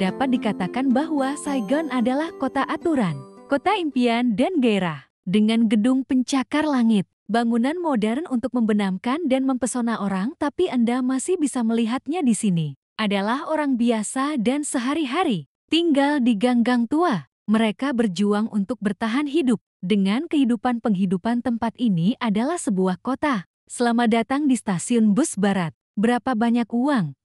dapat dikatakan bahwa Saigon adalah kota aturan, kota impian dan gairah. Dengan gedung pencakar langit, bangunan modern untuk membenamkan dan mempesona orang, tapi Anda masih bisa melihatnya di sini. Adalah orang biasa dan sehari-hari tinggal di gang-gang tua. Mereka berjuang untuk bertahan hidup. Dengan penghidupan tempat ini adalah sebuah kota. Selamat datang di stasiun bus barat. Berapa banyak uang?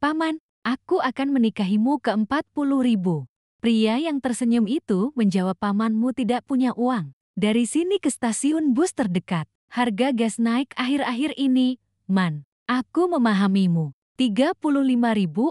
Paman, aku akan menikahimu ke 40.000. Pria yang tersenyum itu menjawab, pamanmu tidak punya uang. Dari sini ke stasiun bus terdekat. Harga gas naik akhir-akhir ini, Man. Aku memahamimu. 35.000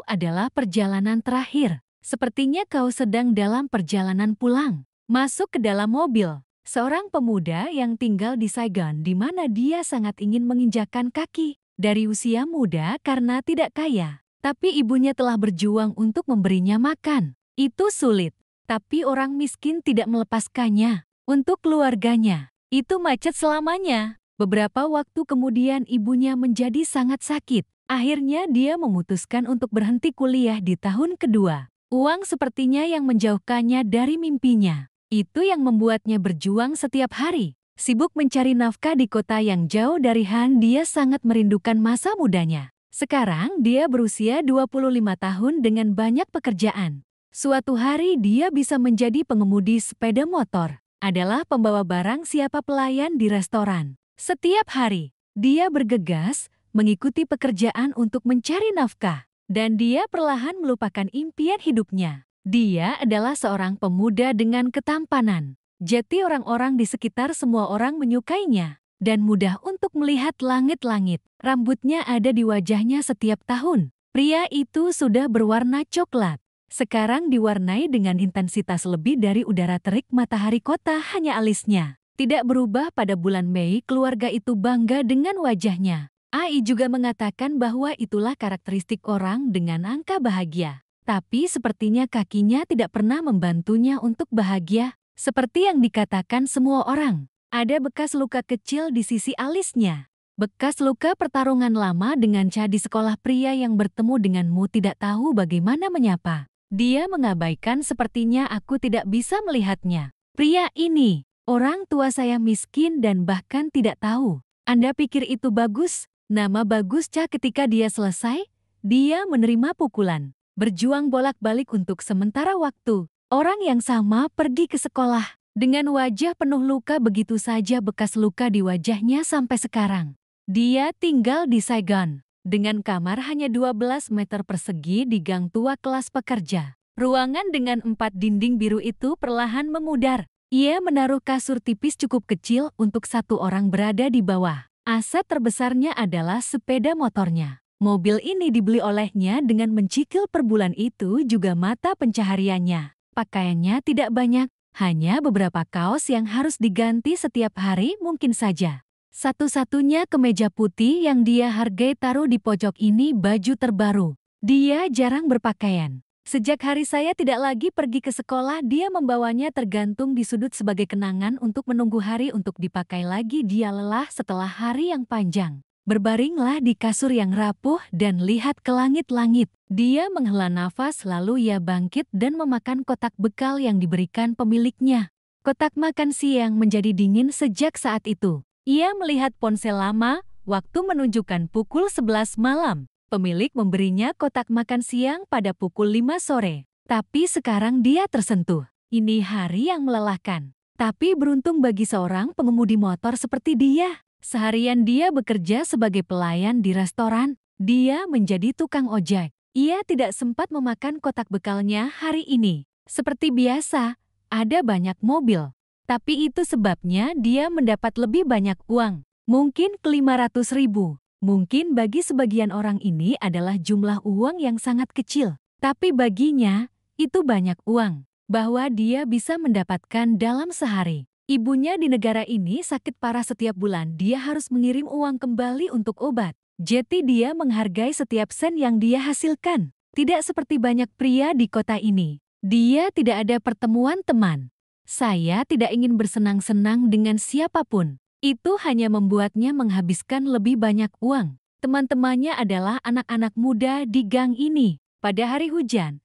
adalah perjalanan terakhir. Sepertinya kau sedang dalam perjalanan pulang. Masuk ke dalam mobil. Seorang pemuda yang tinggal di Saigon di mana dia sangat ingin menginjakkan kaki. Dari usia muda karena tidak kaya. Tapi ibunya telah berjuang untuk memberinya makan. Itu sulit. Tapi orang miskin tidak melepaskannya. Untuk keluarganya, itu macet selamanya. Beberapa waktu kemudian ibunya menjadi sangat sakit. Akhirnya dia memutuskan untuk berhenti kuliah di tahun kedua. Uang sepertinya yang menjauhkannya dari mimpinya. Itu yang membuatnya berjuang setiap hari. Sibuk mencari nafkah di kota yang jauh dari Han, dia sangat merindukan masa mudanya. Sekarang dia berusia 25 tahun dengan banyak pekerjaan. Suatu hari dia bisa menjadi pengemudi sepeda motor. Adalah pembawa barang siapa pelayan di restoran. Setiap hari, dia bergegas mengikuti pekerjaan untuk mencari nafkah. Dan dia perlahan melupakan impian hidupnya. Dia adalah seorang pemuda dengan ketampanan. Jadi orang-orang di sekitar semua orang menyukainya. Dan mudah untuk melihat langit-langit. Rambutnya ada di wajahnya setiap tahun. Pria itu sudah berwarna coklat. Sekarang diwarnai dengan intensitas lebih dari udara terik matahari kota, hanya alisnya. Tidak berubah pada bulan Mei, keluarga itu bangga dengan wajahnya. AI juga mengatakan bahwa itulah karakteristik orang dengan angka bahagia. Tapi sepertinya kakinya tidak pernah membantunya untuk bahagia. Seperti yang dikatakan semua orang. Ada bekas luka kecil di sisi alisnya. Bekas luka pertarungan lama dengan Cha di sekolah. Pria yang bertemu denganmu tidak tahu bagaimana menyapa. Dia mengabaikan, sepertinya aku tidak bisa melihatnya. Pria ini, orang tua saya miskin dan bahkan tidak tahu. Anda pikir itu bagus? Nama bagus Cha. Ketika dia selesai, dia menerima pukulan. Berjuang bolak-balik untuk sementara waktu. Orang yang sama pergi ke sekolah. Dengan wajah penuh luka, begitu saja bekas luka di wajahnya sampai sekarang. Dia tinggal di Saigon. Dengan kamar hanya 12 meter persegi di gang tua kelas pekerja. Ruangan dengan 4 dinding biru itu perlahan memudar. Ia menaruh kasur tipis cukup kecil untuk satu orang berada di bawah. Aset terbesarnya adalah sepeda motornya. Mobil ini dibeli olehnya dengan mencicil per bulan, itu juga mata pencahariannya. Pakaiannya tidak banyak, hanya beberapa kaos yang harus diganti setiap hari mungkin saja. Satu-satunya kemeja putih yang dia hargai taruh di pojok ini baju terbaru. Dia jarang berpakaian. Sejak hari saya tidak lagi pergi ke sekolah, dia membawanya tergantung di sudut sebagai kenangan untuk menunggu hari untuk dipakai lagi. Dia lelah setelah hari yang panjang. Berbaringlah di kasur yang rapuh dan lihat ke langit-langit. Dia menghela nafas lalu ia bangkit dan memakan kotak bekal yang diberikan pemiliknya. Kotak makan siang menjadi dingin sejak saat itu. Ia melihat ponsel lama, waktu menunjukkan pukul 11 malam. Pemilik memberinya kotak makan siang pada pukul 5 sore. Tapi sekarang dia tersentuh. Ini hari yang melelahkan. Tapi beruntung bagi seorang pengemudi motor seperti dia. Seharian dia bekerja sebagai pelayan di restoran. Dia menjadi tukang ojek. Ia tidak sempat memakan kotak bekalnya hari ini. Seperti biasa, ada banyak mobil. Tapi itu sebabnya dia mendapat lebih banyak uang. Mungkin ke 500.000. Mungkin bagi sebagian orang ini adalah jumlah uang yang sangat kecil. Tapi baginya, itu banyak uang. Bahwa dia bisa mendapatkan dalam sehari. Ibunya di negara ini sakit parah setiap bulan. Dia harus mengirim uang kembali untuk obat. Jadi dia menghargai setiap sen yang dia hasilkan. Tidak seperti banyak pria di kota ini. Dia tidak ada pertemuan teman. Saya tidak ingin bersenang-senang dengan siapapun. Itu hanya membuatnya menghabiskan lebih banyak uang. Teman-temannya adalah anak-anak muda di gang ini. Pada hari hujan,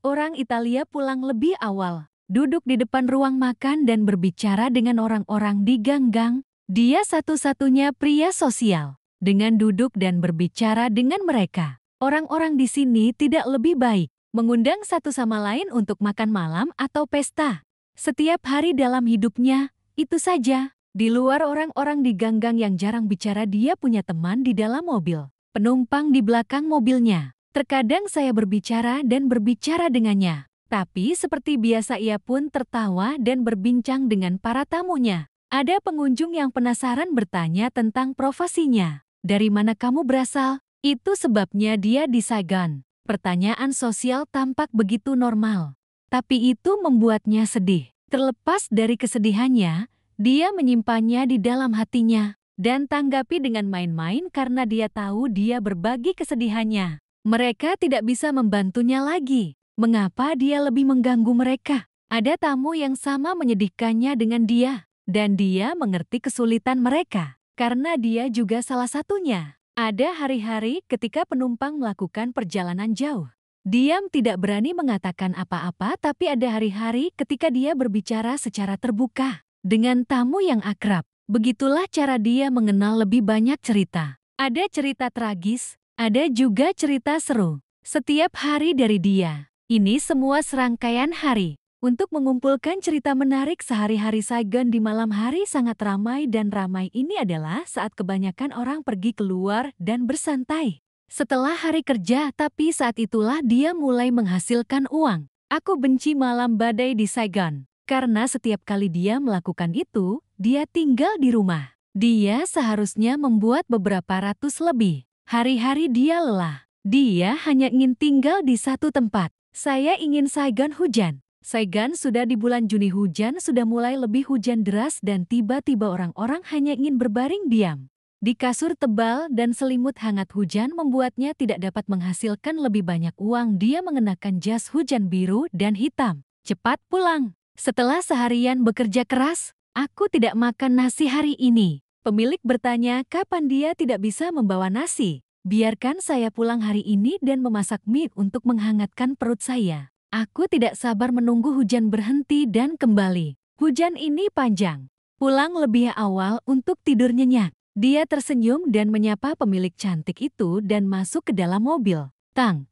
orang Italia pulang lebih awal, duduk di depan ruang makan dan berbicara dengan orang-orang di gang-gang. Dia satu-satunya pria sosial. Dengan duduk dan berbicara dengan mereka, orang-orang di sini tidak lebih baik mengundang satu sama lain untuk makan malam atau pesta. Setiap hari dalam hidupnya, itu saja. Di luar orang-orang di gang-gang yang jarang bicara, dia punya teman di dalam mobil, penumpang di belakang mobilnya. Terkadang saya berbicara dan berbicara dengannya, tapi seperti biasa ia pun tertawa dan berbincang dengan para tamunya. Ada pengunjung yang penasaran bertanya tentang profesinya. Dari mana kamu berasal? Itu sebabnya dia di Saigon. Pertanyaan sosial tampak begitu normal, tapi itu membuatnya sedih. Terlepas dari kesedihannya, dia menyimpannya di dalam hatinya dan tanggapi dengan main-main karena dia tahu dia berbagi kesedihannya. Mereka tidak bisa membantunya lagi. Mengapa dia lebih mengganggu mereka? Ada tamu yang sama menyedihkannya dengan dia, dan dia mengerti kesulitan mereka karena dia juga salah satunya. Ada hari-hari ketika penumpang melakukan perjalanan jauh. Diam tidak berani mengatakan apa-apa, tapi ada hari-hari ketika dia berbicara secara terbuka dengan tamu yang akrab. Begitulah cara dia mengenal lebih banyak cerita. Ada cerita tragis, ada juga cerita seru. Setiap hari dari dia. Ini semua serangkaian hari. Untuk mengumpulkan cerita menarik sehari-hari Saigon di malam hari sangat ramai, dan ramai ini adalah saat kebanyakan orang pergi keluar dan bersantai setelah hari kerja, tapi saat itulah dia mulai menghasilkan uang. Aku benci malam badai di Saigon, karena setiap kali dia melakukan itu, dia tinggal di rumah. Dia seharusnya membuat beberapa ratus lebih. Hari-hari dia lelah. Dia hanya ingin tinggal di satu tempat. Saya ingin Saigon hujan. Saigon sudah di bulan Juni, hujan sudah mulai, lebih hujan deras, dan tiba-tiba orang-orang hanya ingin berbaring diam di kasur tebal dan selimut hangat. Hujan membuatnya tidak dapat menghasilkan lebih banyak uang. Dia mengenakan jas hujan biru dan hitam. Cepat pulang. Setelah seharian bekerja keras, aku tidak makan nasi hari ini. Pemilik bertanya kapan dia tidak bisa membawa nasi. Biarkan saya pulang hari ini dan memasak mie untuk menghangatkan perut saya. Aku tidak sabar menunggu hujan berhenti dan kembali. Hujan ini panjang. Pulang lebih awal untuk tidur nyenyak. Dia tersenyum dan menyapa pemilik cantik itu dan masuk ke dalam mobil. Tang,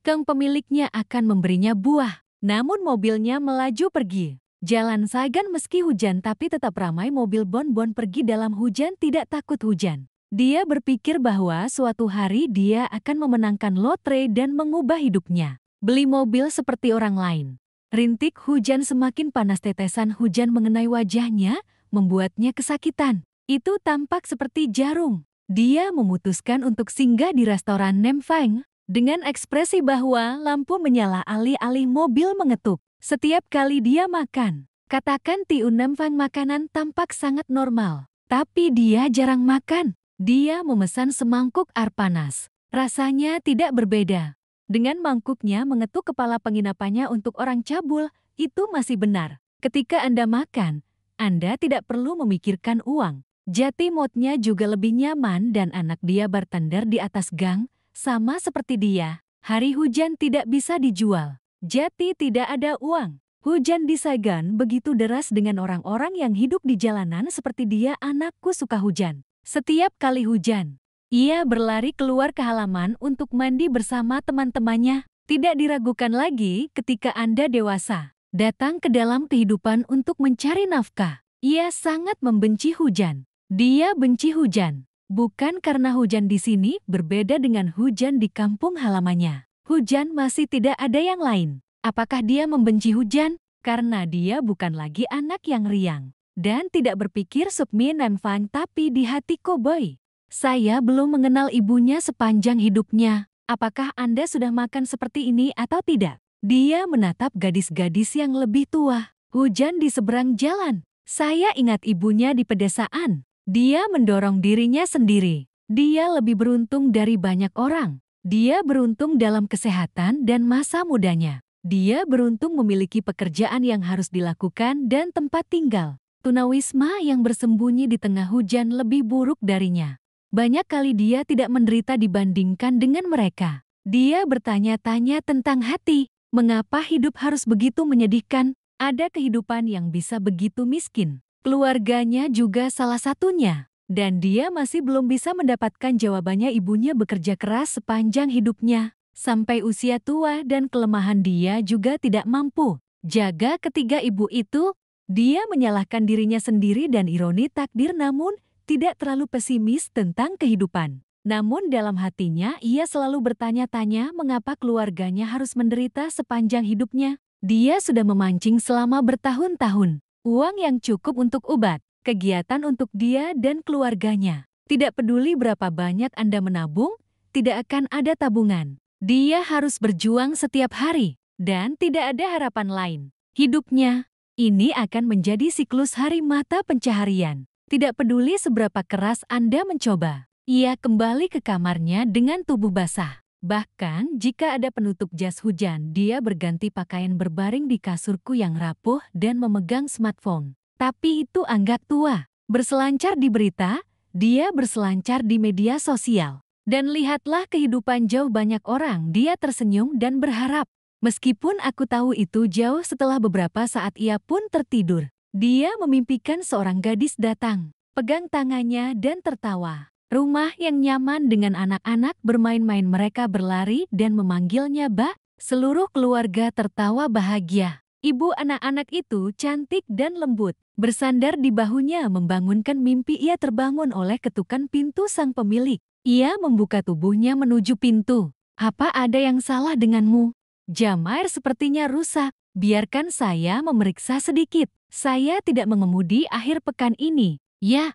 pemiliknya akan memberinya buah. Namun mobilnya melaju pergi. Jalan Saigon meski hujan tapi tetap ramai mobil bonbon pergi dalam hujan, tidak takut hujan. Dia berpikir bahwa suatu hari dia akan memenangkan lotre dan mengubah hidupnya. Beli mobil seperti orang lain. Rintik hujan semakin panas, tetesan hujan mengenai wajahnya, membuatnya kesakitan. Itu tampak seperti jarum. Dia memutuskan untuk singgah di restoran Nem Phang. Dengan ekspresi bahwa lampu menyala, alih-alih mobil mengetuk. Setiap kali dia makan, katakan Tiu Nem Phang, makanan tampak sangat normal. Tapi dia jarang makan. Dia memesan semangkuk air panas. Rasanya tidak berbeda. Dengan mangkuknya mengetuk kepala penginapannya untuk orang cabul, itu masih benar. Ketika Anda makan, Anda tidak perlu memikirkan uang. Jati modnya juga lebih nyaman, dan anak dia bartender di atas gang, sama seperti dia. Hari hujan tidak bisa dijual. Jati tidak ada uang. Hujan di Saigon begitu deras dengan orang-orang yang hidup di jalanan seperti dia. Anakku suka hujan. Setiap kali hujan, ia berlari keluar ke halaman untuk mandi bersama teman-temannya. Tidak diragukan lagi ketika Anda dewasa, datang ke dalam kehidupan untuk mencari nafkah. Ia sangat membenci hujan. Dia benci hujan, bukan karena hujan di sini berbeda dengan hujan di kampung halamannya. Hujan masih tidak ada yang lain. Apakah dia membenci hujan? Karena dia bukan lagi anak yang riang dan tidak berpikir sup mie Nem Phang, tapi di hati koboi. Saya belum mengenal ibunya sepanjang hidupnya. Apakah Anda sudah makan seperti ini atau tidak? Dia menatap gadis-gadis yang lebih tua. Hujan di seberang jalan. Saya ingat ibunya di pedesaan. Dia mendorong dirinya sendiri. Dia lebih beruntung dari banyak orang. Dia beruntung dalam kesehatan dan masa mudanya. Dia beruntung memiliki pekerjaan yang harus dilakukan dan tempat tinggal. Tunawisma yang bersembunyi di tengah hujan lebih buruk darinya. Banyak kali dia tidak menderita dibandingkan dengan mereka. Dia bertanya-tanya tentang hati. Mengapa hidup harus begitu menyedihkan? Ada kehidupan yang bisa begitu miskin. Keluarganya juga salah satunya. Dan dia masih belum bisa mendapatkan jawabannya. Ibunya bekerja keras sepanjang hidupnya. Sampai usia tua dan kelemahan dia juga tidak mampu jaga ketiga ibu itu. Dia menyalahkan dirinya sendiri dan ironi takdir, namun tidak terlalu pesimis tentang kehidupan. Namun dalam hatinya ia selalu bertanya-tanya mengapa keluarganya harus menderita sepanjang hidupnya. Dia sudah memancing selama bertahun-tahun uang yang cukup untuk obat, kegiatan untuk dia dan keluarganya. Tidak peduli berapa banyak Anda menabung, tidak akan ada tabungan. Dia harus berjuang setiap hari dan tidak ada harapan lain. Hidupnya ini akan menjadi siklus hari mata pencaharian. Tidak peduli seberapa keras Anda mencoba. Ia kembali ke kamarnya dengan tubuh basah. Bahkan jika ada penutup jas hujan, dia berganti pakaian berbaring di kasurku yang rapuh dan memegang smartphone. Tapi itu anggap tua. Berselancar di berita, dia berselancar di media sosial. Dan lihatlah kehidupan jauh banyak orang. Dia tersenyum dan berharap. Meskipun aku tahu itu jauh setelah beberapa saat ia pun tertidur. Dia memimpikan seorang gadis datang, pegang tangannya dan tertawa. Rumah yang nyaman dengan anak-anak bermain-main, mereka berlari dan memanggilnya Mbak. Seluruh keluarga tertawa bahagia. Ibu anak-anak itu cantik dan lembut, bersandar di bahunya membangunkan mimpi. Ia terbangun oleh ketukan pintu sang pemilik. Ia membuka tubuhnya menuju pintu. Apa ada yang salah denganmu? Jam air sepertinya rusak. Biarkan saya memeriksa sedikit. Saya tidak mengemudi akhir pekan ini. Ya,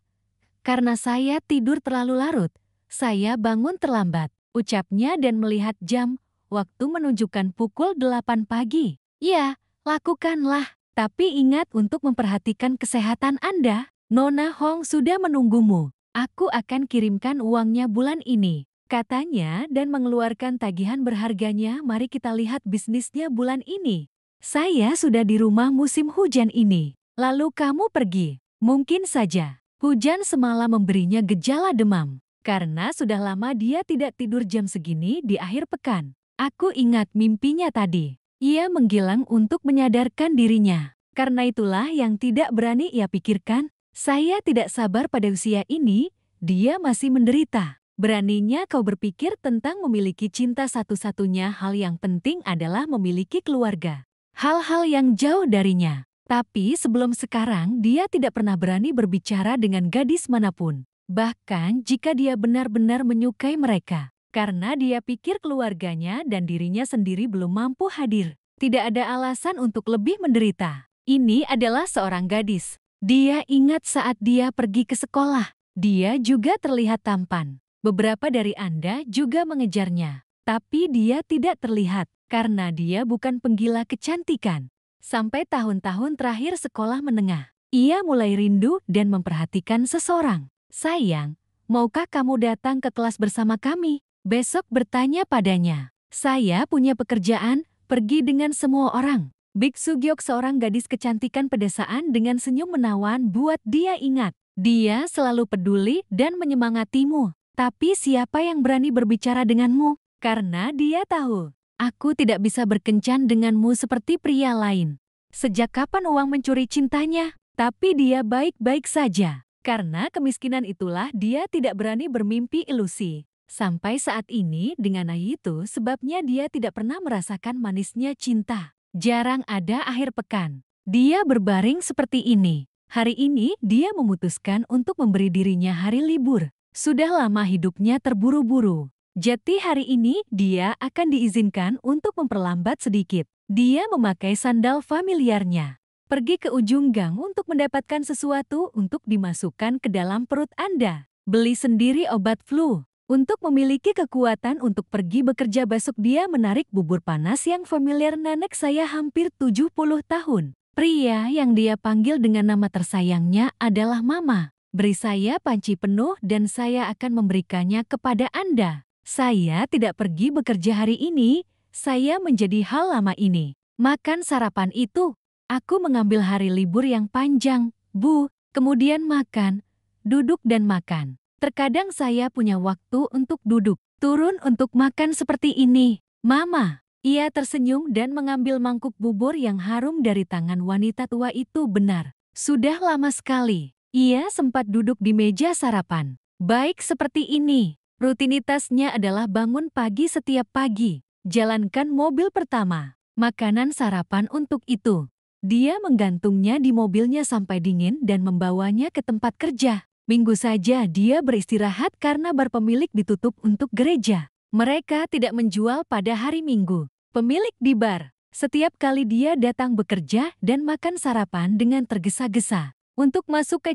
karena saya tidur terlalu larut. Saya bangun terlambat, ucapnya dan melihat jam. Waktu menunjukkan pukul 8 pagi. Ya, lakukanlah. Tapi ingat untuk memperhatikan kesehatan Anda. Nona Hong sudah menunggumu. Aku akan kirimkan uangnya bulan ini, katanya dan mengeluarkan tagihan berharganya. Mari kita lihat bisnisnya bulan ini. Saya sudah di rumah musim hujan ini. Lalu kamu pergi. Mungkin saja hujan semalam memberinya gejala demam. Karena sudah lama dia tidak tidur jam segini di akhir pekan. Aku ingat mimpinya tadi. Ia menggilang untuk menyadarkan dirinya. Karena itulah yang tidak berani ia pikirkan. Saya tidak sabar pada usia ini, dia masih menderita. Beraninya kau berpikir tentang memiliki cinta. Satu-satunya hal yang penting adalah memiliki keluarga. Hal-hal yang jauh darinya. Tapi sebelum sekarang dia tidak pernah berani berbicara dengan gadis manapun. Bahkan jika dia benar-benar menyukai mereka. Karena dia pikir keluarganya dan dirinya sendiri belum mampu hadir. Tidak ada alasan untuk lebih menderita. Ini adalah seorang gadis. Dia ingat saat dia pergi ke sekolah. Dia juga terlihat tampan. Beberapa dari Anda juga mengejarnya. Tapi dia tidak terlihat karena dia bukan penggila kecantikan. Sampai tahun-tahun terakhir sekolah menengah, ia mulai rindu dan memperhatikan seseorang. Sayang, maukah kamu datang ke kelas bersama kami? Besok bertanya padanya. Saya punya pekerjaan, pergi dengan semua orang. Bik Sugyok, seorang gadis kecantikan pedesaan dengan senyum menawan, buat dia ingat. Dia selalu peduli dan menyemangatimu. Tapi siapa yang berani berbicara denganmu? Karena dia tahu. Aku tidak bisa berkencan denganmu seperti pria lain. Sejak kapan uang mencuri cintanya? Tapi dia baik-baik saja. Karena kemiskinan itulah dia tidak berani bermimpi ilusi. Sampai saat ini dengan itu sebabnya dia tidak pernah merasakan manisnya cinta. Jarang ada akhir pekan. Dia berbaring seperti ini. Hari ini dia memutuskan untuk memberi dirinya hari libur. Sudah lama hidupnya terburu-buru. Jadi hari ini dia akan diizinkan untuk memperlambat sedikit. Dia memakai sandal familiarnya. Pergi ke ujung gang untuk mendapatkan sesuatu untuk dimasukkan ke dalam perut Anda. Beli sendiri obat flu. Untuk memiliki kekuatan untuk pergi bekerja besok dia menarik bubur panas yang familiar. Nenek saya hampir 70 tahun. Pria yang dia panggil dengan nama tersayangnya adalah Mama. Beri saya panci penuh dan saya akan memberikannya kepada Anda. Saya tidak pergi bekerja hari ini, saya menjadi hal lama ini. Makan sarapan itu. Aku mengambil hari libur yang panjang, Bu. Kemudian makan, duduk dan makan. Terkadang saya punya waktu untuk duduk, turun untuk makan seperti ini. Mama, Ia tersenyum dan mengambil mangkuk bubur yang harum dari tangan wanita tua itu. Benar, sudah lama sekali ia sempat duduk di meja sarapan. Baik seperti ini, rutinitasnya adalah bangun pagi setiap pagi, jalankan mobil pertama, makanan sarapan untuk itu. Dia menggantungnya di mobilnya sampai dingin dan membawanya ke tempat kerja. Minggu saja dia beristirahat karena bar pemilik ditutup untuk gereja. Mereka tidak menjual pada hari Minggu. Pemilik di bar, setiap kali dia datang bekerja dan makan sarapan dengan tergesa-gesa. Untuk masuk ke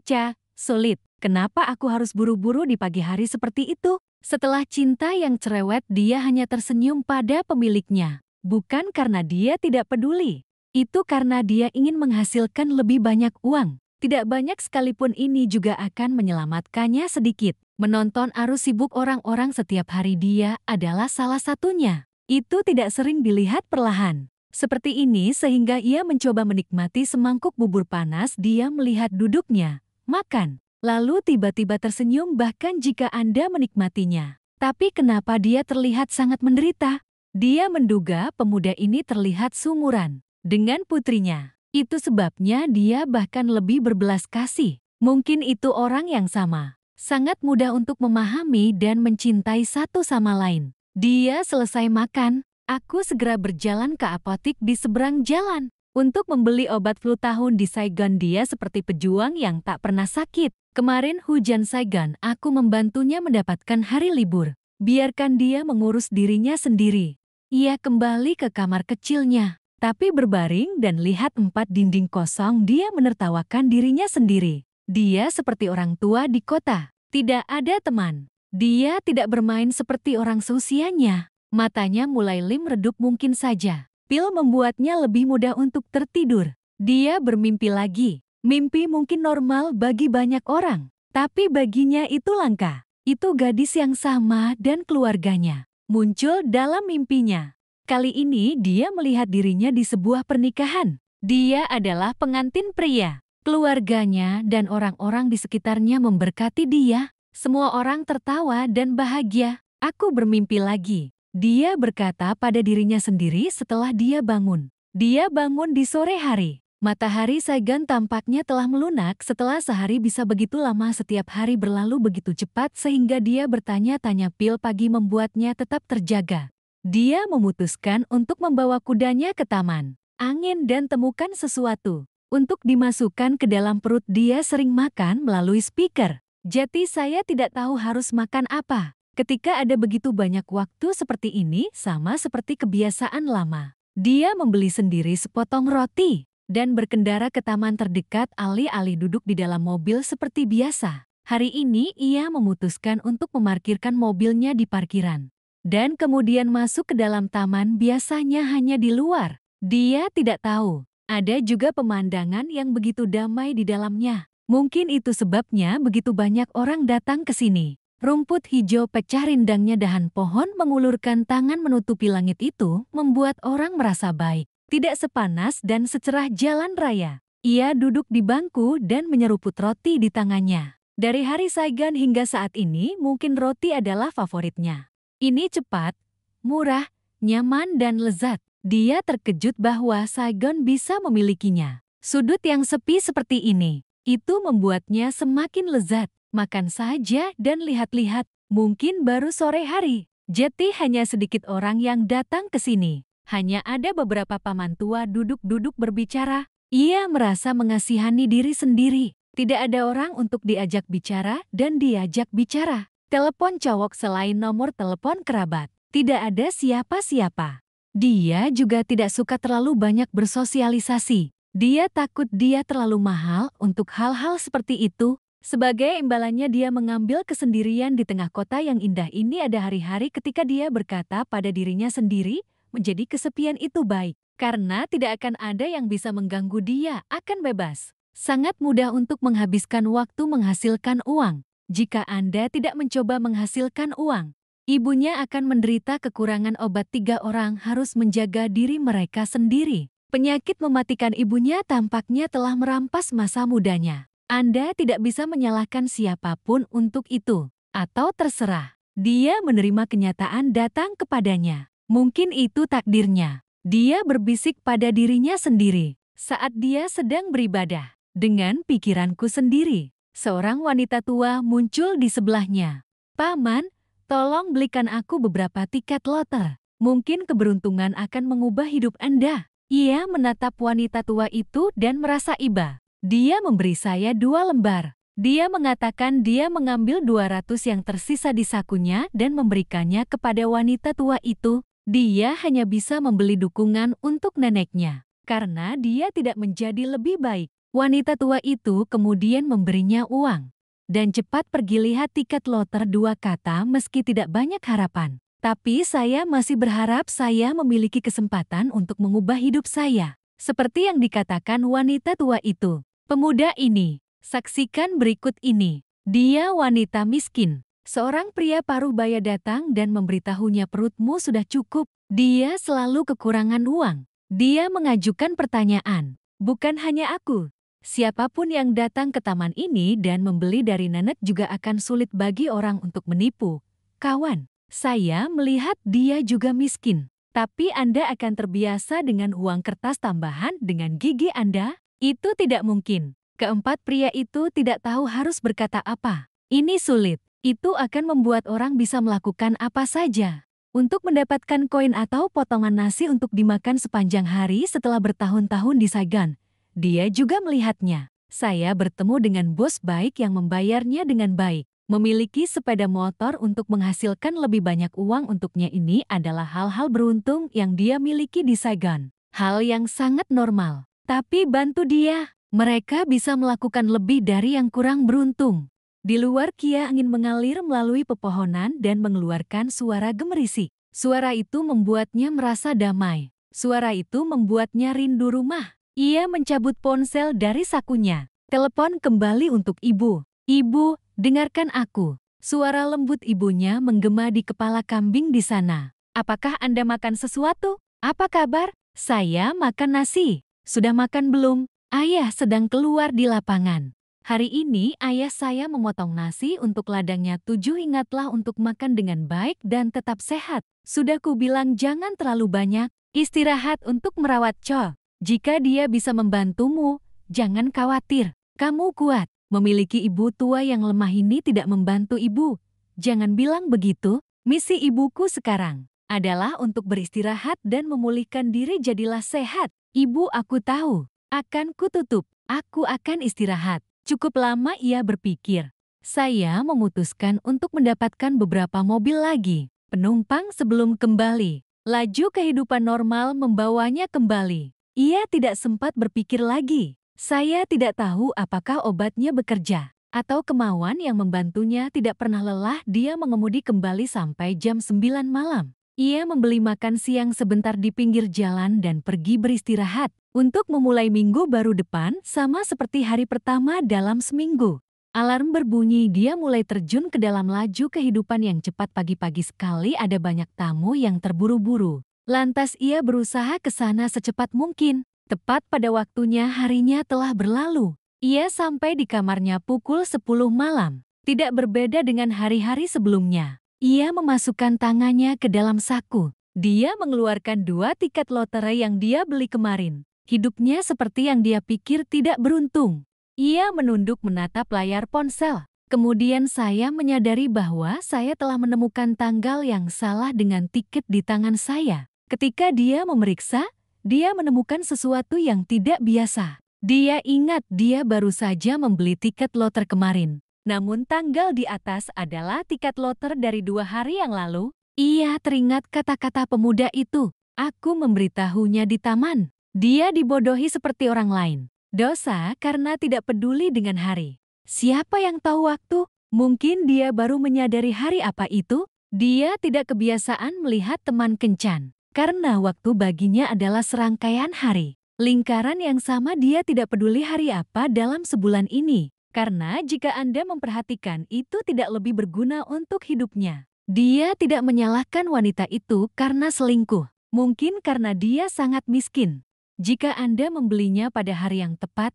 sulit. Kenapa aku harus buru-buru di pagi hari seperti itu? Setelah cinta yang cerewet, dia hanya tersenyum pada pemiliknya. Bukan karena dia tidak peduli. Itu karena dia ingin menghasilkan lebih banyak uang. Tidak banyak sekalipun, ini juga akan menyelamatkannya sedikit. Menonton arus sibuk orang-orang setiap hari dia adalah salah satunya. Itu tidak sering dilihat perlahan seperti ini sehingga ia mencoba menikmati semangkuk bubur panas. Dia melihat duduknya, makan, lalu tiba-tiba tersenyum bahkan jika Anda menikmatinya. Tapi kenapa dia terlihat sangat menderita? Dia menduga pemuda ini terlihat sumuran dengan putrinya. Itu sebabnya dia bahkan lebih berbelas kasih. Mungkin itu orang yang sama. Sangat mudah untuk memahami dan mencintai satu sama lain. Dia selesai makan. Aku segera berjalan ke apotik di seberang jalan untuk membeli obat flu. Tahun di Saigon dia seperti pejuang yang tak pernah sakit. Kemarin hujan Saigon, aku membantunya mendapatkan hari libur. Biarkan dia mengurus dirinya sendiri. Ia kembali ke kamar kecilnya, tapi berbaring dan lihat 4 dinding kosong. Dia menertawakan dirinya sendiri. Dia seperti orang tua di kota, tidak ada teman. Dia tidak bermain seperti orang seusianya. Matanya mulai redup. Mungkin saja pil membuatnya lebih mudah untuk tertidur. Dia bermimpi lagi. Mimpi mungkin normal bagi banyak orang, tapi baginya itu langka. Itu gadis yang sama dan keluarganya muncul dalam mimpinya. Kali ini dia melihat dirinya di sebuah pernikahan. Dia adalah pengantin pria. Keluarganya dan orang-orang di sekitarnya memberkati dia. Semua orang tertawa dan bahagia. Aku bermimpi lagi. Dia berkata pada dirinya sendiri setelah dia bangun. Dia bangun di sore hari. Matahari Saigon tampaknya telah melunak setelah sehari. Bisa begitu lama, setiap hari berlalu begitu cepat sehingga dia bertanya-tanya. Pil pagi membuatnya tetap terjaga. Dia memutuskan untuk membawa kudanya ke taman angin dan temukan sesuatu untuk dimasukkan ke dalam perut. Dia sering makan melalui speaker. Jadi saya tidak tahu harus makan apa. Ketika ada begitu banyak waktu seperti ini, sama seperti kebiasaan lama. Dia membeli sendiri sepotong roti dan berkendara ke taman terdekat alih-alih duduk di dalam mobil seperti biasa. Hari ini ia memutuskan untuk memarkirkan mobilnya di parkiran dan kemudian masuk ke dalam taman. Biasanya hanya di luar. Dia tidak tahu ada juga pemandangan yang begitu damai di dalamnya. Mungkin itu sebabnya begitu banyak orang datang ke sini. Rumput hijau pecah rindangnya, dahan pohon mengulurkan tangan menutupi langit. Itu membuat orang merasa baik. Tidak sepanas dan secerah jalan raya. Ia duduk di bangku dan menyeruput roti di tangannya. Dari hari Saigon hingga saat ini mungkin roti adalah favoritnya. Ini cepat, murah, nyaman dan lezat. Dia terkejut bahwa Saigon bisa memilikinya. Sudut yang sepi seperti ini, itu membuatnya semakin lezat. Makan saja dan lihat-lihat. Mungkin baru sore hari, jadi hanya sedikit orang yang datang ke sini. Hanya ada beberapa paman tua duduk-duduk berbicara. Ia merasa mengasihani diri sendiri. Tidak ada orang untuk diajak bicara dan diajak bicara. Telepon cowok selain nomor telepon kerabat. Tidak ada siapa-siapa. Dia juga tidak suka terlalu banyak bersosialisasi. Dia takut dia terlalu mahal untuk hal-hal seperti itu. Sebagai imbalannya dia mengambil kesendirian di tengah kota yang indah ini. Ada hari-hari ketika dia berkata pada dirinya sendiri, menjadi kesepian itu baik. Karena tidak akan ada yang bisa mengganggu dia, akan bebas. Sangat mudah untuk menghabiskan waktu menghasilkan uang. Jika Anda tidak mencoba menghasilkan uang, ibunya akan menderita kekurangan obat. 3 orang harus menjaga diri mereka sendiri. Penyakit mematikan ibunya tampaknya telah merampas masa mudanya. Anda tidak bisa menyalahkan siapapun untuk itu. Atau terserah. Dia menerima kenyataan datang kepadanya. Mungkin itu takdirnya. Dia berbisik pada dirinya sendiri saat dia sedang beribadah. Dengan pikiranku sendiri, seorang wanita tua muncul di sebelahnya. "Paman, tolong belikan aku beberapa tiket loter. Mungkin keberuntungan akan mengubah hidup Anda." Ia menatap wanita tua itu dan merasa iba. Dia memberi saya 2 lembar. Dia mengatakan dia mengambil 200 yang tersisa di sakunya dan memberikannya kepada wanita tua itu. Dia hanya bisa membeli dukungan untuk neneknya, karena dia tidak menjadi lebih baik. Wanita tua itu kemudian memberinya uang. Dan cepat pergi lihat tiket loter 2 kata meski tidak banyak harapan. Tapi saya masih berharap saya memiliki kesempatan untuk mengubah hidup saya. Seperti yang dikatakan wanita tua itu. Pemuda ini, saksikan berikut ini. Dia wanita miskin. Seorang pria paruh baya datang dan memberitahunya perutmu sudah cukup. Dia selalu kekurangan uang. Dia mengajukan pertanyaan. Bukan hanya aku. Siapapun yang datang ke taman ini dan membeli dari nenek juga akan sulit bagi orang untuk menipu. Kawan, saya melihat dia juga miskin. Tapi Anda akan terbiasa dengan uang kertas tambahan dengan gigi Anda? Itu tidak mungkin. Keempat pria itu tidak tahu harus berkata apa. Ini sulit. Itu akan membuat orang bisa melakukan apa saja. Untuk mendapatkan koin atau potongan nasi untuk dimakan sepanjang hari setelah bertahun-tahun di Saigon. Dia juga melihatnya. Saya bertemu dengan bos baik yang membayarnya dengan baik. Memiliki sepeda motor untuk menghasilkan lebih banyak uang untuknya ini adalah hal-hal beruntung yang dia miliki di Saigon. Hal yang sangat normal. Tapi bantu dia. Mereka bisa melakukan lebih dari yang kurang beruntung. Di luar Kia angin mengalir melalui pepohonan dan mengeluarkan suara gemerisik. Suara itu membuatnya merasa damai. Suara itu membuatnya rindu rumah. Ia mencabut ponsel dari sakunya. Telepon kembali untuk ibu. "Ibu, dengarkan aku." Suara lembut ibunya menggema di kepala kambing di sana. "Apakah Anda makan sesuatu? Apa kabar?" "Saya makan nasi." "Sudah makan belum?" "Ayah sedang keluar di lapangan. Hari ini ayah saya memotong nasi untuk ladangnya 7. Ingatlah untuk makan dengan baik dan tetap sehat. Sudah kubilang jangan terlalu banyak. Istirahat untuk merawat Cho. Jika dia bisa membantumu, jangan khawatir. Kamu kuat." Memiliki ibu tua yang lemah ini tidak membantu ibu. Jangan bilang begitu. Misi ibuku sekarang adalah untuk beristirahat dan memulihkan diri. Jadilah sehat. "Ibu, aku tahu. Akan kututup. Aku akan istirahat." Cukup lama ia berpikir. Saya memutuskan untuk mendapatkan beberapa mobil lagi. Penumpang sebelum kembali. Laju kehidupan normal membawanya kembali. Ia tidak sempat berpikir lagi. Saya tidak tahu apakah obatnya bekerja. Atau kemauan yang membantunya tidak pernah lelah. Dia mengemudi kembali sampai jam 9 malam. Ia membeli makan siang sebentar di pinggir jalan dan pergi beristirahat. Untuk memulai minggu baru depan sama seperti hari pertama dalam seminggu. Alarm berbunyi, dia mulai terjun ke dalam laju kehidupan yang cepat. Pagi-pagi sekali ada banyak tamu yang terburu-buru. Lantas ia berusaha ke sana secepat mungkin. Tepat pada waktunya harinya telah berlalu. Ia sampai di kamarnya pukul 10 malam. Tidak berbeda dengan hari-hari sebelumnya. Ia memasukkan tangannya ke dalam saku. Dia mengeluarkan 2 tiket lotre yang dia beli kemarin. Hidupnya seperti yang dia pikir tidak beruntung. Ia menunduk menatap layar ponsel. Kemudian saya menyadari bahwa saya telah menemukan tanggal yang salah dengan tiket di tangan saya. Ketika dia memeriksa, dia menemukan sesuatu yang tidak biasa. Dia ingat dia baru saja membeli tiket loter kemarin. Namun tanggal di atas adalah tiket loter dari 2 hari yang lalu. Ia teringat kata-kata pemuda itu. Aku memberitahunya di taman. Dia dibodohi seperti orang lain. Dosa karena tidak peduli dengan hari. Siapa yang tahu waktu? Mungkin dia baru menyadari hari apa itu. Dia tidak kebiasaan melihat teman kencan. Karena waktu baginya adalah serangkaian hari. Lingkaran yang sama. Dia tidak peduli hari apa dalam sebulan ini. Karena jika Anda memperhatikan itu tidak lebih berguna untuk hidupnya. Dia tidak menyalahkan wanita itu karena selingkuh. Mungkin karena dia sangat miskin. Jika Anda membelinya pada hari yang tepat,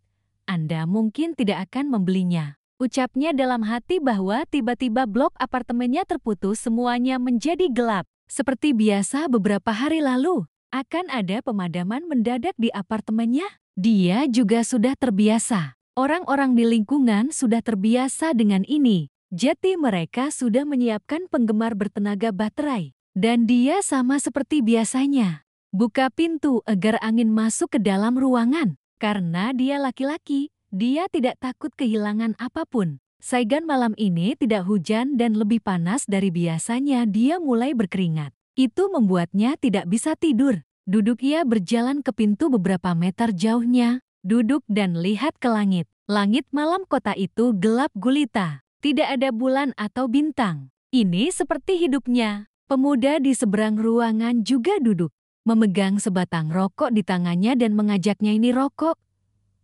Anda mungkin tidak akan membelinya. Ucapnya dalam hati bahwa tiba-tiba blok apartemennya terputus, semuanya menjadi gelap. Seperti biasa beberapa hari lalu, akan ada pemadaman mendadak di apartemennya. Dia juga sudah terbiasa. Orang-orang di lingkungan sudah terbiasa dengan ini. Jadi mereka sudah menyiapkan penggemar bertenaga baterai. Dan dia sama seperti biasanya. Buka pintu agar angin masuk ke dalam ruangan. Karena dia laki-laki, dia tidak takut kehilangan apapun. Saigon malam ini tidak hujan dan lebih panas dari biasanya. Dia mulai berkeringat. Itu membuatnya tidak bisa tidur. Duduk ia berjalan ke pintu beberapa meter jauhnya. Duduk dan lihat ke langit. Langit malam kota itu gelap gulita. Tidak ada bulan atau bintang. Ini seperti hidupnya. Pemuda di seberang ruangan juga duduk. Memegang sebatang rokok di tangannya dan mengajaknya ini rokok.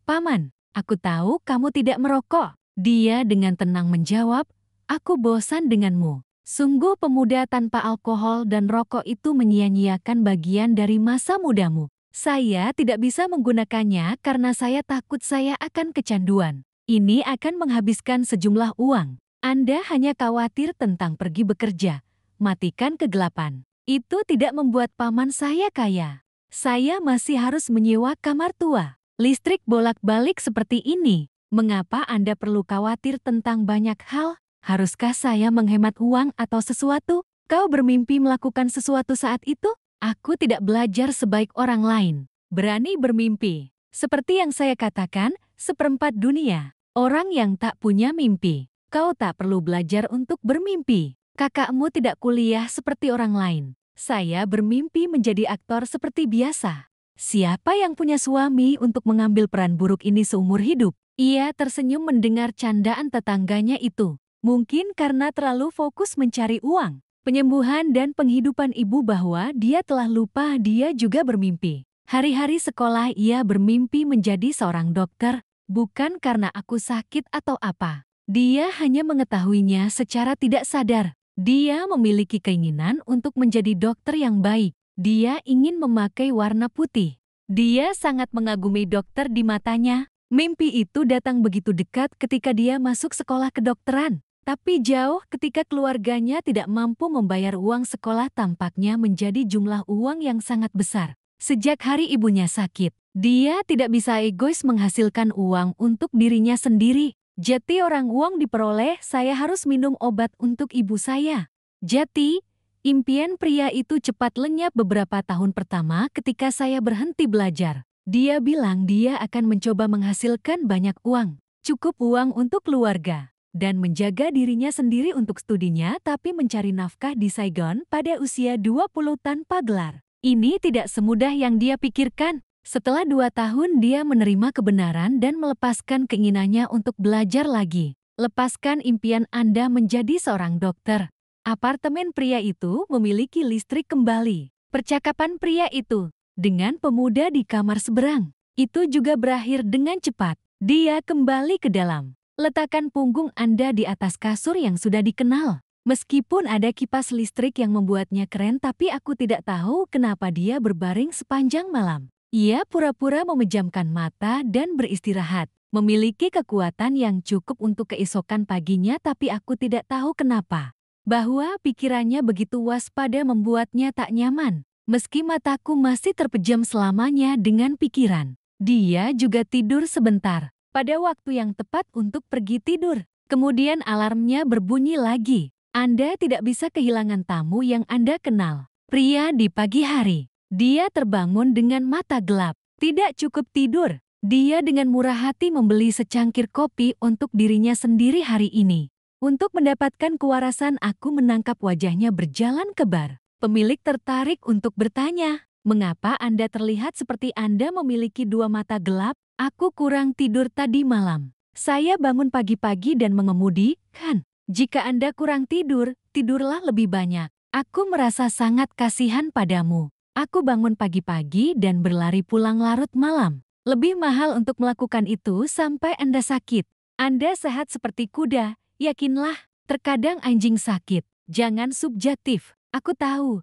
Paman, aku tahu kamu tidak merokok. Dia dengan tenang menjawab, aku bosan denganmu. Sungguh pemuda tanpa alkohol dan rokok itu menyia-nyiakan bagian dari masa mudamu. Saya tidak bisa menggunakannya karena saya takut saya akan kecanduan. Ini akan menghabiskan sejumlah uang. Anda hanya khawatir tentang pergi bekerja. Matikan kegelapan. Itu tidak membuat paman saya kaya. Saya masih harus menyewa kamar tua. Listrik bolak-balik seperti ini. Mengapa Anda perlu khawatir tentang banyak hal? Haruskah saya menghemat uang atau sesuatu? Kau bermimpi melakukan sesuatu saat itu? Aku tidak belajar sebaik orang lain. Berani bermimpi. Seperti yang saya katakan, seperempat dunia. Orang yang tak punya mimpi. Kau tak perlu belajar untuk bermimpi. Kakakmu tidak kuliah seperti orang lain. Saya bermimpi menjadi aktor seperti biasa. Siapa yang punya suami untuk mengambil peran buruk ini seumur hidup? Ia tersenyum mendengar candaan tetangganya itu. Mungkin karena terlalu fokus mencari uang, penyembuhan dan penghidupan ibu bahwa dia telah lupa dia juga bermimpi. Hari-hari sekolah ia bermimpi menjadi seorang dokter, bukan karena aku sakit atau apa. Dia hanya mengetahuinya secara tidak sadar. Dia memiliki keinginan untuk menjadi dokter yang baik. Dia ingin memakai warna putih. Dia sangat mengagumi dokter di matanya. Mimpi itu datang begitu dekat ketika dia masuk sekolah kedokteran. Tapi jauh ketika keluarganya tidak mampu membayar uang sekolah tampaknya menjadi jumlah uang yang sangat besar. Sejak hari ibunya sakit, dia tidak bisa egois menghasilkan uang untuk dirinya sendiri. Jadi orang uang diperoleh, saya harus minum obat untuk ibu saya. Jadi, impian pria itu cepat lenyap beberapa tahun pertama ketika saya berhenti belajar. Dia bilang dia akan mencoba menghasilkan banyak uang, cukup uang untuk keluarga, dan menjaga dirinya sendiri untuk studinya tapi mencari nafkah di Saigon pada usia 20 tanpa gelar. Ini tidak semudah yang dia pikirkan. Setelah 2 tahun dia menerima kebenaran dan melepaskan keinginannya untuk belajar lagi. Lepaskan impian Anda menjadi seorang dokter. Apartemen pria itu memiliki listrik kembali. Percakapan pria itu dengan pemuda di kamar seberang. Itu juga berakhir dengan cepat. Dia kembali ke dalam. Letakkan punggung Anda di atas kasur yang sudah dikenal. Meskipun ada kipas listrik yang membuatnya keren, tapi aku tidak tahu kenapa dia berbaring sepanjang malam. Ia pura-pura memejamkan mata dan beristirahat. Memiliki kekuatan yang cukup untuk keesokan paginya, tapi aku tidak tahu kenapa. Bahwa pikirannya begitu waspada membuatnya tak nyaman. Meski mataku masih terpejam selamanya dengan pikiran. Dia juga tidur sebentar, pada waktu yang tepat untuk pergi tidur. Kemudian alarmnya berbunyi lagi. Anda tidak bisa kehilangan tamu yang Anda kenal. Pria di pagi hari. Dia terbangun dengan mata gelap. Tidak cukup tidur. Dia dengan murah hati membeli secangkir kopi untuk dirinya sendiri hari ini. Untuk mendapatkan kewarasan, aku menangkap wajahnya berjalan ke bar. Pemilik tertarik untuk bertanya, mengapa Anda terlihat seperti Anda memiliki 2 mata gelap? Aku kurang tidur tadi malam. Saya bangun pagi-pagi dan mengemudi, kan? Jika Anda kurang tidur, tidurlah lebih banyak. Aku merasa sangat kasihan padamu. Aku bangun pagi-pagi dan berlari pulang larut malam. Lebih mahal untuk melakukan itu sampai Anda sakit. Anda sehat seperti kuda, yakinlah. Terkadang anjing sakit. Jangan subjektif. Aku tahu.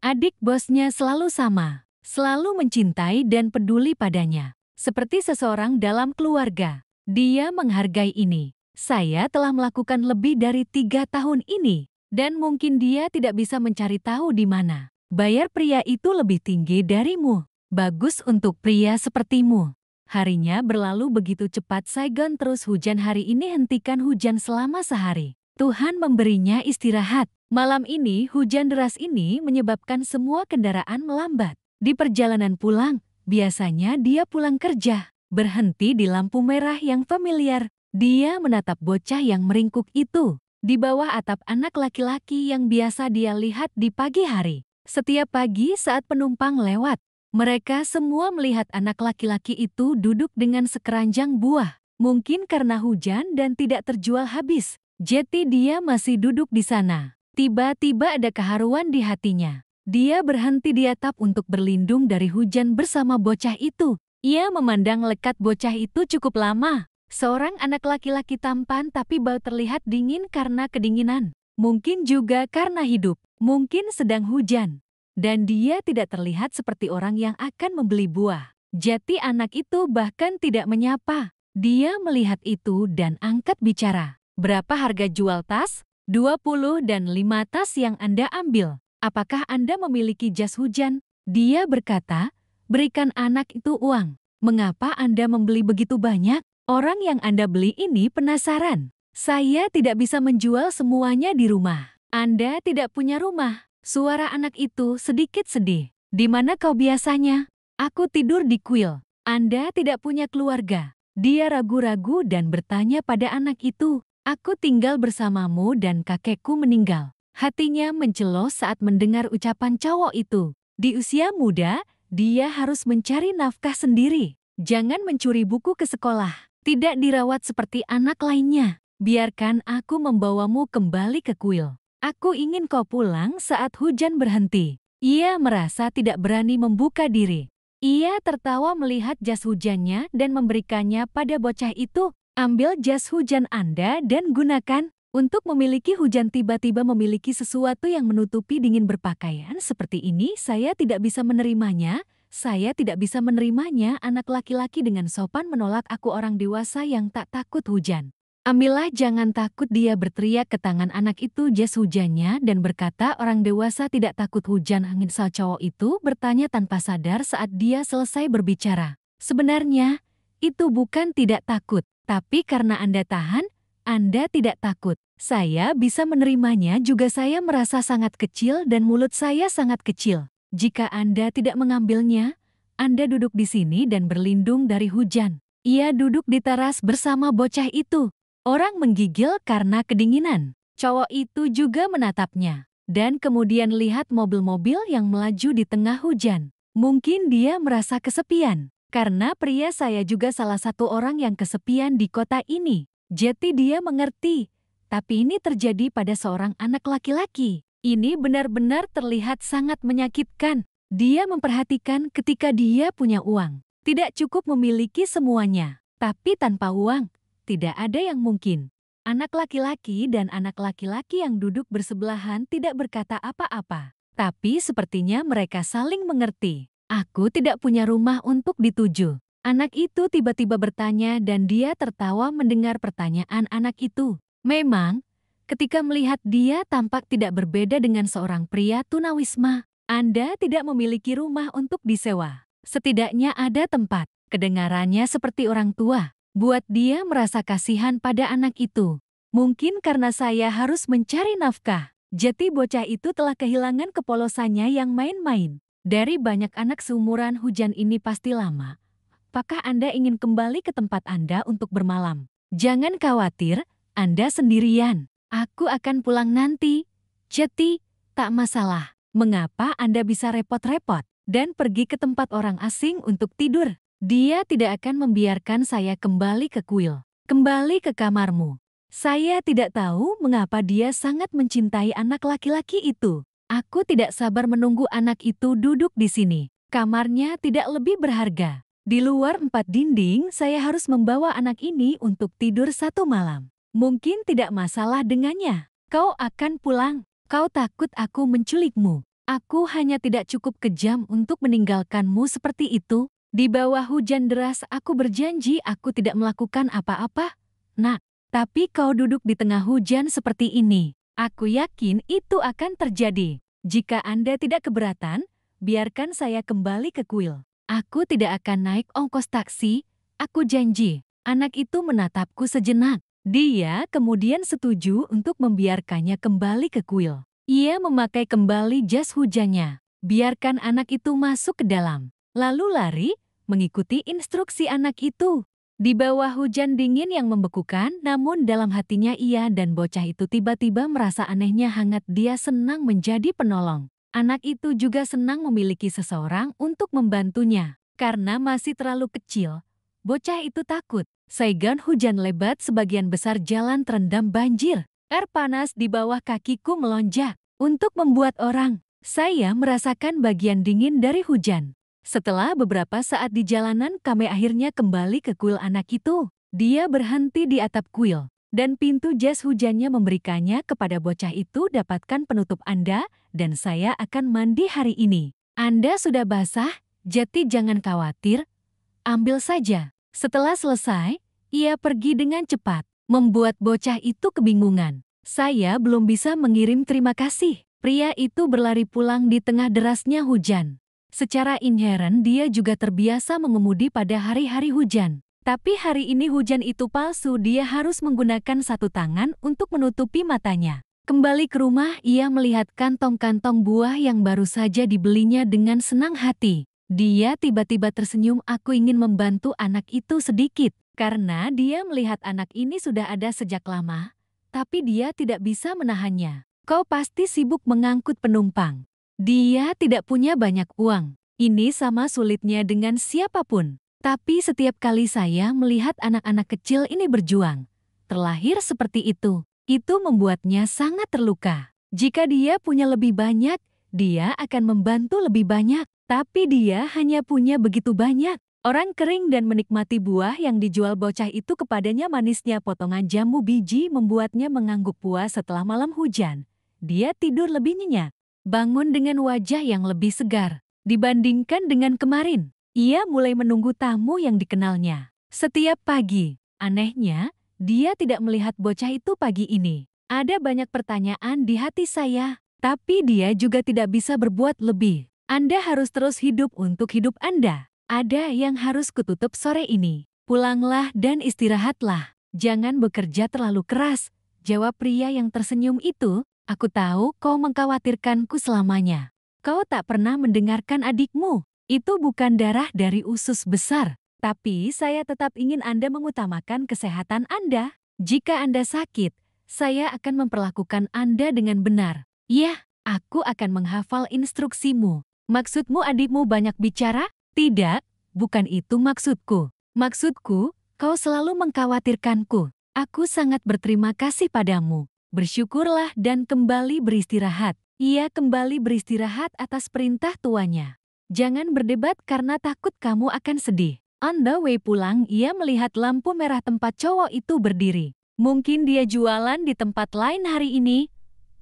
Adik bosnya selalu sama. Selalu mencintai dan peduli padanya. Seperti seseorang dalam keluarga. Dia menghargai ini. Saya telah melakukan lebih dari 3 tahun ini. Dan mungkin dia tidak bisa mencari tahu di mana. Bayar pria itu lebih tinggi darimu. Bagus untuk pria sepertimu. Harinya berlalu begitu cepat. Saigon terus hujan hari ini, hentikan hujan selama sehari. Tuhan memberinya istirahat. Malam ini hujan deras ini menyebabkan semua kendaraan melambat. Di perjalanan pulang, biasanya dia pulang kerja. Berhenti di lampu merah yang familiar. Dia menatap bocah yang meringkuk itu. Di bawah atap anak laki-laki yang biasa dia lihat di pagi hari. Setiap pagi saat penumpang lewat, mereka semua melihat anak laki-laki itu duduk dengan sekeranjang buah. Mungkin karena hujan dan tidak terjual habis, jadi dia masih duduk di sana. Tiba-tiba ada keharuan di hatinya. Dia berhenti di atap untuk berlindung dari hujan bersama bocah itu. Ia memandang lekat bocah itu cukup lama. Seorang anak laki-laki tampan tapi bau terlihat dingin karena kedinginan. Mungkin juga karena hidup. Mungkin sedang hujan. Dan dia tidak terlihat seperti orang yang akan membeli buah. Jadi anak itu bahkan tidak menyapa. Dia melihat itu dan angkat bicara. Berapa harga jual tas? 20 dan 5 tas yang Anda ambil. Apakah Anda memiliki jas hujan? Dia berkata, berikan anak itu uang. Mengapa Anda membeli begitu banyak? Orang yang Anda beli ini penasaran. Saya tidak bisa menjual semuanya di rumah. Anda tidak punya rumah. Suara anak itu sedikit sedih. Di mana kau biasanya? Aku tidur di kuil. Anda tidak punya keluarga. Dia ragu-ragu dan bertanya pada anak itu. Aku tinggal bersamamu dan kakekku meninggal. Hatinya mencelos saat mendengar ucapan cowok itu. Di usia muda, dia harus mencari nafkah sendiri. Jangan mencuri buku ke sekolah. Tidak dirawat seperti anak lainnya. Biarkan aku membawamu kembali ke kuil. Aku ingin kau pulang saat hujan berhenti. Ia merasa tidak berani membuka diri. Ia tertawa melihat jas hujannya dan memberikannya pada bocah itu. Ambil jas hujan Anda dan gunakan untuk memiliki hujan. Tiba-tiba memiliki sesuatu yang menutupi dingin berpakaian seperti ini. Saya tidak bisa menerimanya. Saya tidak bisa menerimanya. Anak laki-laki dengan sopan menolak. Aku orang dewasa yang tak takut hujan. Ambillah, jangan takut, dia berteriak ke tangan anak itu jas hujannya dan berkata, orang dewasa tidak takut hujan. Angin sal cowok itu bertanya tanpa sadar saat dia selesai berbicara. Sebenarnya, itu bukan tidak takut, tapi karena Anda tahan, Anda tidak takut. Saya bisa menerimanya juga. Saya merasa sangat kecil dan mulut saya sangat kecil. Jika Anda tidak mengambilnya, Anda duduk di sini dan berlindung dari hujan. Ia duduk di teras bersama bocah itu. Orang menggigil karena kedinginan. Cowok itu juga menatapnya. Dan kemudian lihat mobil-mobil yang melaju di tengah hujan. Mungkin dia merasa kesepian. Karena pria saya juga salah satu orang yang kesepian di kota ini. Jadi dia mengerti. Tapi ini terjadi pada seorang anak laki-laki. Ini benar-benar terlihat sangat menyakitkan. Dia memperhatikan ketika dia punya uang. Tidak cukup memiliki semuanya. Tapi tanpa uang, tidak ada yang mungkin. Anak laki-laki dan anak laki-laki yang duduk bersebelahan tidak berkata apa-apa. Tapi sepertinya mereka saling mengerti. Aku tidak punya rumah untuk dituju. Anak itu tiba-tiba bertanya dan dia tertawa mendengar pertanyaan anak itu. Memang, ketika melihat dia tampak tidak berbeda dengan seorang pria tunawisma. Anda tidak memiliki rumah untuk disewa. Setidaknya ada tempat. Kedengarannya seperti orang tua. Buat dia merasa kasihan pada anak itu. Mungkin karena saya harus mencari nafkah. Jadi bocah itu telah kehilangan kepolosannya yang main-main. Dari banyak anak seumuran, hujan ini pasti lama. Apakah Anda ingin kembali ke tempat Anda untuk bermalam? Jangan khawatir, Anda sendirian. Aku akan pulang nanti. Jadi, tak masalah. Mengapa Anda bisa repot-repot dan pergi ke tempat orang asing untuk tidur? Dia tidak akan membiarkan saya kembali ke kuil. Kembali ke kamarmu. Saya tidak tahu mengapa dia sangat mencintai anak laki-laki itu. Aku tidak sabar menunggu anak itu duduk di sini. Kamarnya tidak lebih berharga. Di luar 4 dinding, saya harus membawa anak ini untuk tidur 1 malam. Mungkin tidak masalah dengannya. Kau akan pulang. Kau takut aku menculikmu. Aku hanya tidak cukup kejam untuk meninggalkanmu seperti itu. Di bawah hujan deras aku berjanji aku tidak melakukan apa-apa. Nak, tapi kau duduk di tengah hujan seperti ini. Aku yakin itu akan terjadi. Jika Anda tidak keberatan, biarkan saya kembali ke kuil. Aku tidak akan naik ongkos taksi, aku janji. Anak itu menatapku sejenak. Dia kemudian setuju untuk membiarkannya kembali ke kuil. Ia memakai kembali jas hujannya. Biarkan anak itu masuk ke dalam. Lalu lari, mengikuti instruksi anak itu. Di bawah hujan dingin yang membekukan, namun dalam hatinya ia dan bocah itu tiba-tiba merasa anehnya hangat. Dia senang menjadi penolong. Anak itu juga senang memiliki seseorang untuk membantunya. Karena masih terlalu kecil, bocah itu takut. Saigon hujan lebat, sebagian besar jalan terendam banjir. Air panas di bawah kakiku melonjak. Untuk membuat orang, saya merasakan bagian dingin dari hujan. Setelah beberapa saat di jalanan, kami akhirnya kembali ke kuil anak itu. Dia berhenti di atap kuil, dan pintu jas hujannya memberikannya kepada bocah itu. Dapatkan penutup Anda, dan saya akan mandi hari ini. Anda sudah basah, jadi jangan khawatir. Ambil saja. Setelah selesai, ia pergi dengan cepat, membuat bocah itu kebingungan. Saya belum bisa mengirim terima kasih. Pria itu berlari pulang di tengah derasnya hujan. Secara inheren dia juga terbiasa mengemudi pada hari-hari hujan. Tapi hari ini hujan itu palsu, dia harus menggunakan satu tangan untuk menutupi matanya. Kembali ke rumah, ia melihat kantong-kantong buah yang baru saja dibelinya dengan senang hati. Dia tiba-tiba tersenyum. Aku ingin membantu anak itu sedikit, karena dia melihat anak ini sudah ada sejak lama, tapi dia tidak bisa menahannya. Kau pasti sibuk mengangkut penumpang. Dia tidak punya banyak uang. Ini sama sulitnya dengan siapapun. Tapi setiap kali saya melihat anak-anak kecil ini berjuang, terlahir seperti itu membuatnya sangat terluka. Jika dia punya lebih banyak, dia akan membantu lebih banyak. Tapi dia hanya punya begitu banyak. Orang kering dan menikmati buah yang dijual bocah itu kepadanya. Manisnya potongan jamu biji membuatnya mengangguk puas. Setelah malam hujan, dia tidur lebih nyenyak. Bangun dengan wajah yang lebih segar dibandingkan dengan kemarin. Ia mulai menunggu tamu yang dikenalnya. Setiap pagi, anehnya, dia tidak melihat bocah itu pagi ini. Ada banyak pertanyaan di hati saya, tapi dia juga tidak bisa berbuat lebih. Anda harus terus hidup untuk hidup Anda. Ada yang harus kututup sore ini. Pulanglah dan istirahatlah. Jangan bekerja terlalu keras, jawab pria yang tersenyum itu. Aku tahu kau mengkhawatirkanku selamanya. Kau tak pernah mendengarkan adikmu. Itu bukan darah dari usus besar. Tapi saya tetap ingin Anda mengutamakan kesehatan Anda. Jika Anda sakit, saya akan memperlakukan Anda dengan benar. Ya, aku akan menghafal instruksimu. Maksudmu adikmu banyak bicara? Tidak, bukan itu maksudku. Maksudku, kau selalu mengkhawatirkanku. Aku sangat berterima kasih padamu. Bersyukurlah dan kembali beristirahat. Ia kembali beristirahat atas perintah tuanya. Jangan berdebat karena takut kamu akan sedih. On the way pulang, ia melihat lampu merah tempat cowok itu berdiri. Mungkin dia jualan di tempat lain hari ini,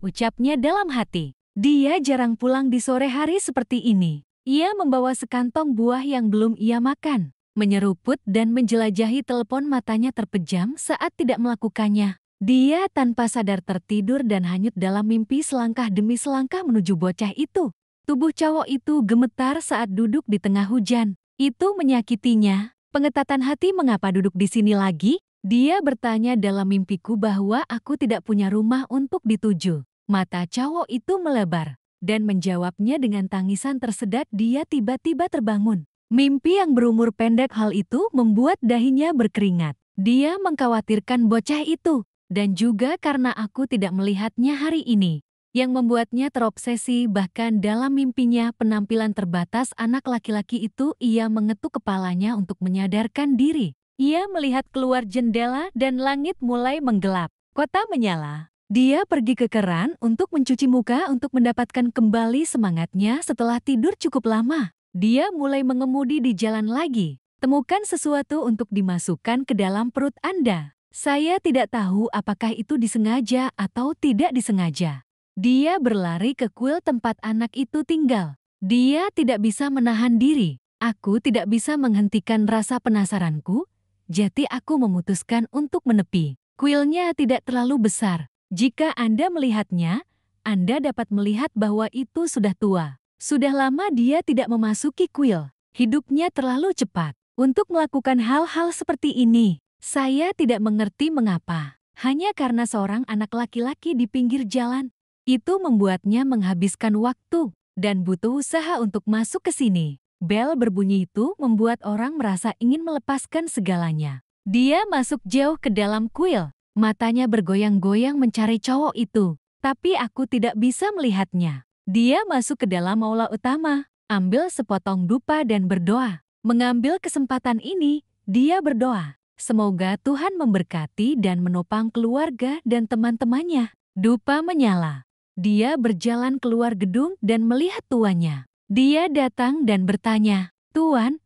ucapnya dalam hati. Dia jarang pulang di sore hari seperti ini. Ia membawa sekantong buah yang belum ia makan. Menyeruput dan menjelajahi telepon, matanya terpejam saat tidak melakukannya. Dia tanpa sadar tertidur dan hanyut dalam mimpi selangkah demi selangkah menuju bocah itu. Tubuh cowok itu gemetar saat duduk di tengah hujan. Itu menyakitinya. Pengetatan hati, mengapa duduk di sini lagi? Dia bertanya dalam mimpiku bahwa aku tidak punya rumah untuk dituju. Mata cowok itu melebar dan menjawabnya dengan tangisan tersedat. Dia tiba-tiba terbangun. Mimpi yang berumur pendek, hal itu membuat dahinya berkeringat. Dia mengkhawatirkan bocah itu. Dan juga karena aku tidak melihatnya hari ini, yang membuatnya terobsesi. Bahkan dalam mimpinya, penampilan terbatas anak laki-laki itu, ia mengetuk kepalanya untuk menyadarkan diri. Ia melihat keluar jendela dan langit mulai menggelap. Kota menyala. Dia pergi ke keran untuk mencuci muka untuk mendapatkan kembali semangatnya setelah tidur cukup lama. Dia mulai mengemudi di jalan lagi. Temukan sesuatu untuk dimasukkan ke dalam perut Anda. Saya tidak tahu apakah itu disengaja atau tidak disengaja. Dia berlari ke kuil tempat anak itu tinggal. Dia tidak bisa menahan diri. Aku tidak bisa menghentikan rasa penasaranku, jadi aku memutuskan untuk menepi. Kuilnya tidak terlalu besar. Jika Anda melihatnya, Anda dapat melihat bahwa itu sudah tua. Sudah lama dia tidak memasuki kuil. Hidupnya terlalu cepat untuk melakukan hal-hal seperti ini. Saya tidak mengerti mengapa. Hanya karena seorang anak laki-laki di pinggir jalan. Itu membuatnya menghabiskan waktu dan butuh usaha untuk masuk ke sini. Bel berbunyi itu membuat orang merasa ingin melepaskan segalanya. Dia masuk jauh ke dalam kuil. Matanya bergoyang-goyang mencari cowok itu. Tapi aku tidak bisa melihatnya. Dia masuk ke dalam aula utama, ambil sepotong dupa dan berdoa. Mengambil kesempatan ini, dia berdoa. Semoga Tuhan memberkati dan menopang keluarga dan teman-temannya. Dupa menyala. Dia berjalan keluar gedung dan melihat tuannya. Dia datang dan bertanya, "Tuan,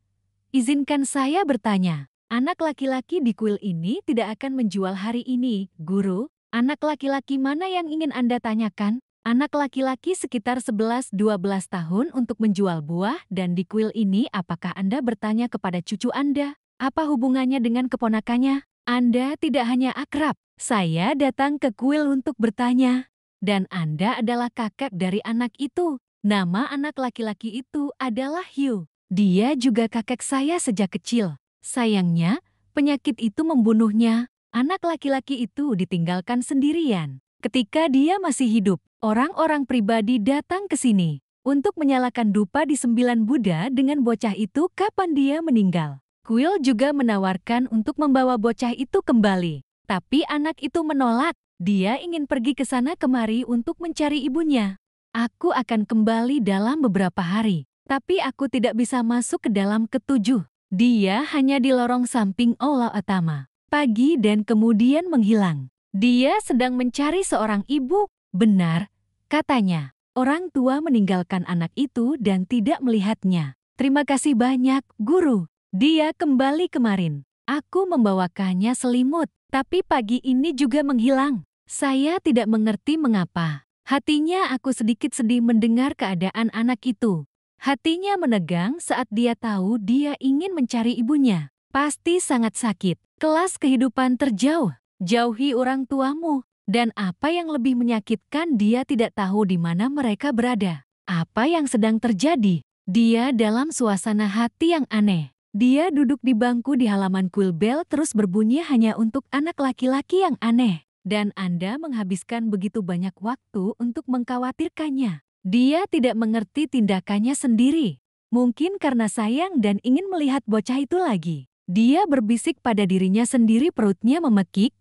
izinkan saya bertanya. Anak laki-laki di kuil ini tidak akan menjual hari ini, Guru. Anak laki-laki mana yang ingin Anda tanyakan?" Anak laki-laki sekitar 11-12 tahun untuk menjual buah dan di kuil ini apakah Anda bertanya kepada cucu Anda? Apa hubungannya dengan keponakannya? Anda tidak hanya akrab. Saya datang ke kuil untuk bertanya. Dan Anda adalah kakak dari anak itu. Nama anak laki-laki itu adalah Hugh. Dia juga kakek saya sejak kecil. Sayangnya, penyakit itu membunuhnya. Anak laki-laki itu ditinggalkan sendirian. Ketika dia masih hidup, orang-orang pribadi datang ke sini untuk menyalakan dupa di 9 Buddha dengan bocah itu kapan dia meninggal. Kuil juga menawarkan untuk membawa bocah itu kembali. Tapi anak itu menolak. Dia ingin pergi ke sana kemari untuk mencari ibunya. Aku akan kembali dalam beberapa hari. Tapi aku tidak bisa masuk ke dalam ketujuh. Dia hanya di lorong samping aula utama. Pagi dan kemudian menghilang. Dia sedang mencari seorang ibu. Benar, katanya. Orang tua meninggalkan anak itu dan tidak melihatnya. Terima kasih banyak, Guru. Dia kembali kemarin. Aku membawakannya selimut, tapi pagi ini juga menghilang. Saya tidak mengerti mengapa. Hatinya aku sedikit sedih mendengar keadaan anak itu. Hatinya menegang saat dia tahu dia ingin mencari ibunya. Pasti sangat sakit. Kelas kehidupan terjauh. Jauhi orang tuamu. Dan apa yang lebih menyakitkan, dia tidak tahu di mana mereka berada. Apa yang sedang terjadi? Dia dalam suasana hati yang aneh. Dia duduk di bangku di halaman kuil. Bel terus berbunyi hanya untuk anak laki-laki yang aneh. Dan Anda menghabiskan begitu banyak waktu untuk mengkhawatirkannya. Dia tidak mengerti tindakannya sendiri. Mungkin karena sayang dan ingin melihat bocah itu lagi. Dia berbisik pada dirinya sendiri, perutnya memekik.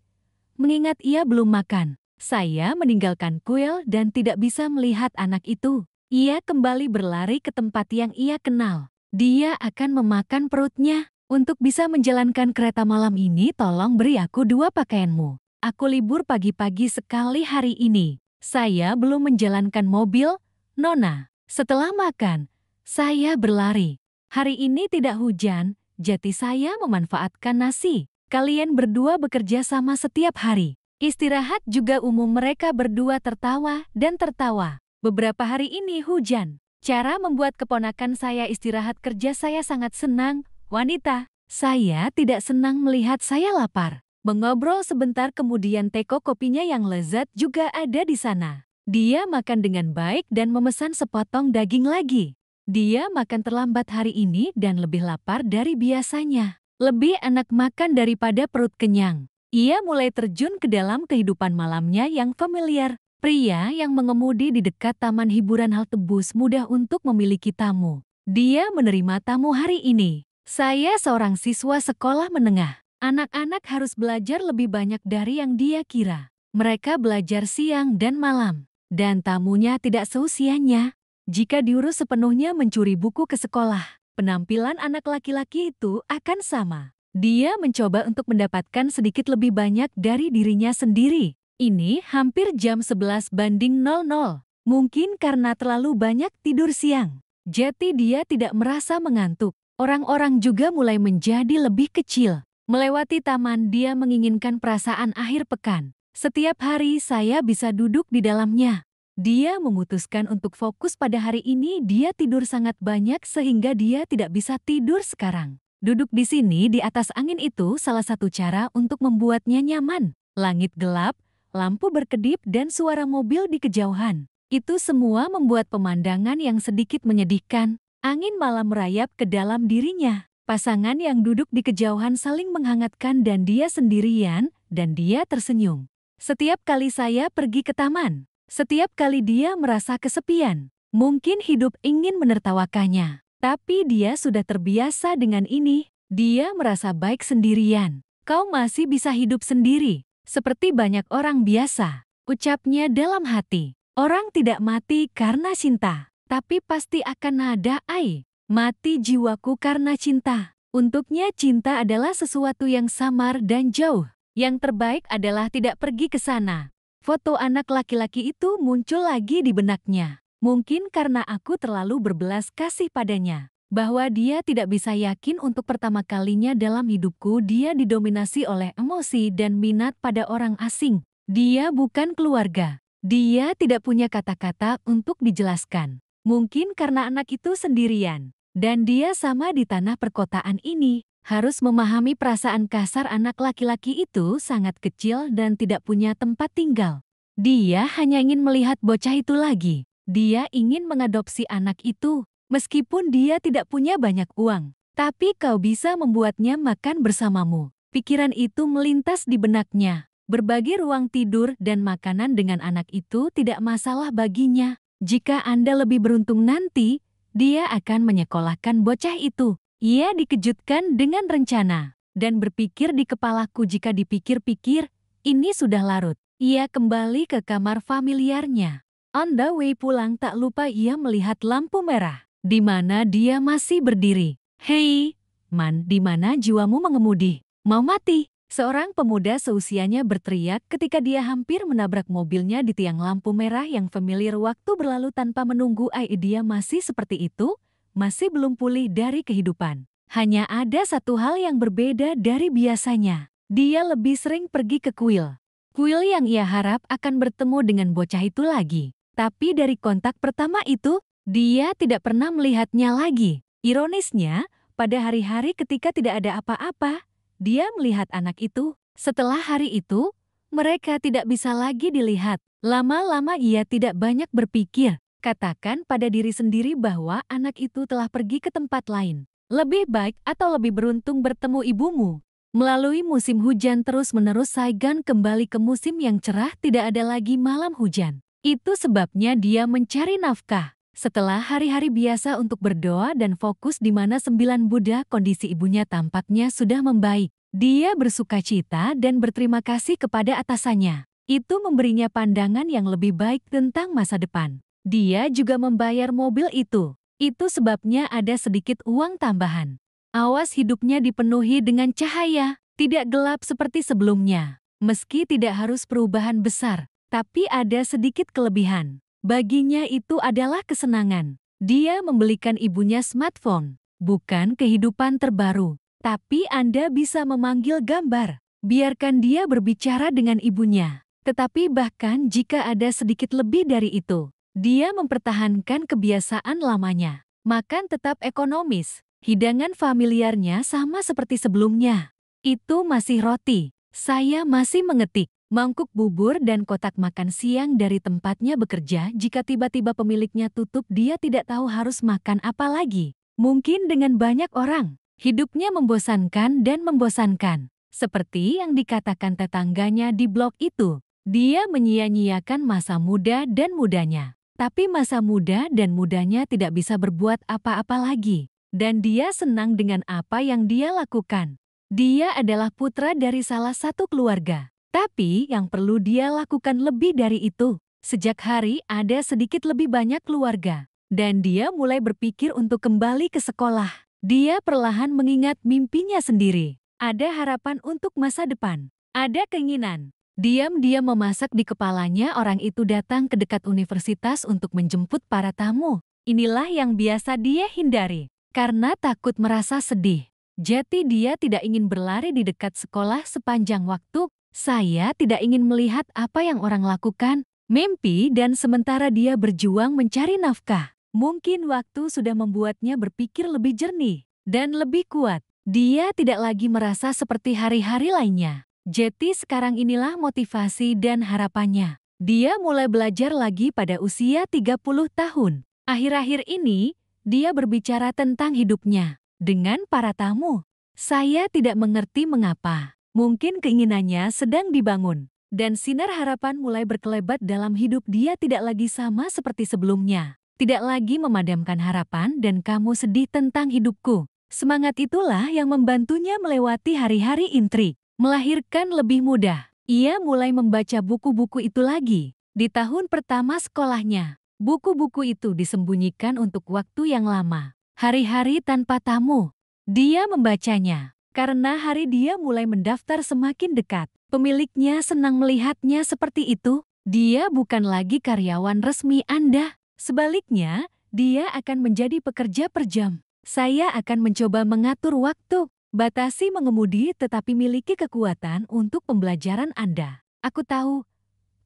Mengingat ia belum makan. Saya meninggalkan kuil dan tidak bisa melihat anak itu. Ia kembali berlari ke tempat yang ia kenal. Dia akan memakan perutnya. Untuk bisa menjalankan kereta malam ini, tolong beri aku 2 pakaianmu. Aku libur pagi-pagi sekali hari ini. Saya belum menjalankan mobil, Nona. Setelah makan, saya berlari. Hari ini tidak hujan, jadi saya memanfaatkan nasi. Kalian berdua bekerja sama setiap hari. Istirahat juga umum. Mereka berdua tertawa dan tertawa. Beberapa hari ini hujan. Cara membuat keponakan saya istirahat kerja. Saya sangat senang, wanita. Saya tidak senang melihat saya lapar. Mengobrol sebentar kemudian teko kopinya yang lezat juga ada di sana. Dia makan dengan baik dan memesan sepotong daging lagi. Dia makan terlambat hari ini dan lebih lapar dari biasanya. Lebih enak makan daripada perut kenyang. Ia mulai terjun ke dalam kehidupan malamnya yang familiar. Pria yang mengemudi di dekat taman hiburan halte bus mudah untuk memiliki tamu. Dia menerima tamu hari ini. Saya seorang siswa sekolah menengah. Anak-anak harus belajar lebih banyak dari yang dia kira. Mereka belajar siang dan malam. Dan tamunya tidak seusianya. Jika diurus sepenuhnya mencuri buku ke sekolah, penampilan anak laki-laki itu akan sama. Dia mencoba untuk mendapatkan sedikit lebih banyak dari dirinya sendiri. Ini hampir jam 11:00. Mungkin karena terlalu banyak tidur siang. Jadi dia tidak merasa mengantuk. Orang-orang juga mulai menjadi lebih kecil. Melewati taman, dia menginginkan perasaan akhir pekan. Setiap hari saya bisa duduk di dalamnya. Dia memutuskan untuk fokus pada hari ini. Dia tidur sangat banyak sehingga dia tidak bisa tidur sekarang. Duduk di sini di atas angin itu salah satu cara untuk membuatnya nyaman. Langit gelap, lampu berkedip dan suara mobil di kejauhan. Itu semua membuat pemandangan yang sedikit menyedihkan. Angin malam merayap ke dalam dirinya. Pasangan yang duduk di kejauhan saling menghangatkan dan dia sendirian, dan dia tersenyum. Setiap kali saya pergi ke taman, setiap kali dia merasa kesepian, mungkin hidup ingin menertawakannya. Tapi dia sudah terbiasa dengan ini. Dia merasa baik sendirian. Kau masih bisa hidup sendiri, seperti banyak orang biasa, ucapnya dalam hati. Orang tidak mati karena cinta, tapi pasti akan ada mati jiwaku karena cinta. Untuknya cinta adalah sesuatu yang samar dan jauh. Yang terbaik adalah tidak pergi ke sana. Foto anak laki-laki itu muncul lagi di benaknya. Mungkin karena aku terlalu berbelas kasih padanya. Bahwa dia tidak bisa yakin untuk pertama kalinya dalam hidupku dia didominasi oleh emosi dan minat pada orang asing. Dia bukan keluarga. Dia tidak punya kata-kata untuk dijelaskan. Mungkin karena anak itu sendirian. Dan dia sama di tanah perkotaan ini. Harus memahami perasaan kasar anak laki-laki itu sangat kecil dan tidak punya tempat tinggal. Dia hanya ingin melihat bocah itu lagi. Dia ingin mengadopsi anak itu. Meskipun dia tidak punya banyak uang, tapi kau bisa membuatnya makan bersamamu. Pikiran itu melintas di benaknya. Berbagi ruang tidur dan makanan dengan anak itu tidak masalah baginya. Jika Anda lebih beruntung nanti, dia akan menyekolahkan bocah itu. Ia dikejutkan dengan rencana dan berpikir di kepalaku jika dipikir-pikir, ini sudah larut. Ia kembali ke kamar familiarnya. On the way pulang tak lupa ia melihat lampu merah. Di mana dia masih berdiri. Hei, man, di mana jiwamu mengemudi? Mau mati? Seorang pemuda seusianya berteriak ketika dia hampir menabrak mobilnya di tiang lampu merah yang familiar waktu berlalu tanpa menunggu. Dia masih seperti itu, masih belum pulih dari kehidupan. Hanya ada satu hal yang berbeda dari biasanya. Dia lebih sering pergi ke kuil. Kuil yang ia harap akan bertemu dengan bocah itu lagi. Tapi dari kontak pertama itu, dia tidak pernah melihatnya lagi. Ironisnya, pada hari-hari ketika tidak ada apa-apa, dia melihat anak itu. Setelah hari itu, mereka tidak bisa lagi dilihat. Lama-lama ia tidak banyak berpikir. Katakan pada diri sendiri bahwa anak itu telah pergi ke tempat lain. Lebih baik atau lebih beruntung bertemu ibumu. Melalui musim hujan terus-menerus Saigon kembali ke musim yang cerah, tidak ada lagi malam hujan. Itu sebabnya dia mencari nafkah. Setelah hari-hari biasa untuk berdoa dan fokus di mana 9 Buddha, kondisi ibunya tampaknya sudah membaik. Dia bersuka cita dan berterima kasih kepada atasannya. Itu memberinya pandangan yang lebih baik tentang masa depan. Dia juga membayar mobil itu. Itu sebabnya ada sedikit uang tambahan. Awas hidupnya dipenuhi dengan cahaya, tidak gelap seperti sebelumnya. Meski tidak harus perubahan besar, tapi ada sedikit kelebihan. Baginya itu adalah kesenangan. Dia membelikan ibunya smartphone, bukan kehidupan terbaru. Tapi Anda bisa memanggil gambar. Biarkan dia berbicara dengan ibunya. Tetapi bahkan jika ada sedikit lebih dari itu, dia mempertahankan kebiasaan lamanya. Makan tetap ekonomis. Hidangan familiarnya sama seperti sebelumnya. Itu masih roti. Saya masih mengetik. Mangkuk bubur dan kotak makan siang dari tempatnya bekerja. Jika tiba-tiba pemiliknya tutup, dia tidak tahu harus makan apa lagi. Mungkin dengan banyak orang, hidupnya membosankan dan membosankan. Seperti yang dikatakan tetangganya di blog itu, dia menyia-nyiakan masa muda dan mudanya. Tapi masa muda dan mudanya tidak bisa berbuat apa-apa lagi. Dan dia senang dengan apa yang dia lakukan. Dia adalah putra dari salah satu keluarga. Tapi yang perlu dia lakukan lebih dari itu. Sejak hari ada sedikit lebih banyak keluarga. Dan dia mulai berpikir untuk kembali ke sekolah. Dia perlahan mengingat mimpinya sendiri. Ada harapan untuk masa depan. Ada keinginan. Diam-diam memasak di kepalanya. Orang itu datang ke dekat universitas untuk menjemput para tamu. Inilah yang biasa dia hindari. Karena takut merasa sedih. Jadi dia tidak ingin berlari di dekat sekolah sepanjang waktu. Saya tidak ingin melihat apa yang orang lakukan, mimpi, dan sementara dia berjuang mencari nafkah. Mungkin waktu sudah membuatnya berpikir lebih jernih dan lebih kuat. Dia tidak lagi merasa seperti hari-hari lainnya. Jeti sekarang inilah motivasi dan harapannya. Dia mulai belajar lagi pada usia 30 tahun. Akhir-akhir ini, dia berbicara tentang hidupnya dengan para tamu. Saya tidak mengerti mengapa. Mungkin keinginannya sedang dibangun. Dan sinar harapan mulai berkelebat dalam hidup dia tidak lagi sama seperti sebelumnya. Tidak lagi memadamkan harapan dan kamu sedih tentang hidupku. Semangat itulah yang membantunya melewati hari-hari intrik. Melahirkan lebih mudah. Ia mulai membaca buku-buku itu lagi. Di tahun pertama sekolahnya, buku-buku itu disembunyikan untuk waktu yang lama. Hari-hari tanpa tamu. Dia membacanya. Karena hari dia mulai mendaftar semakin dekat. Pemiliknya senang melihatnya seperti itu. Dia bukan lagi karyawan resmi Anda. Sebaliknya, dia akan menjadi pekerja per jam. Saya akan mencoba mengatur waktu. Batasi mengemudi tetapi miliki kekuatan untuk pembelajaran Anda. Aku tahu,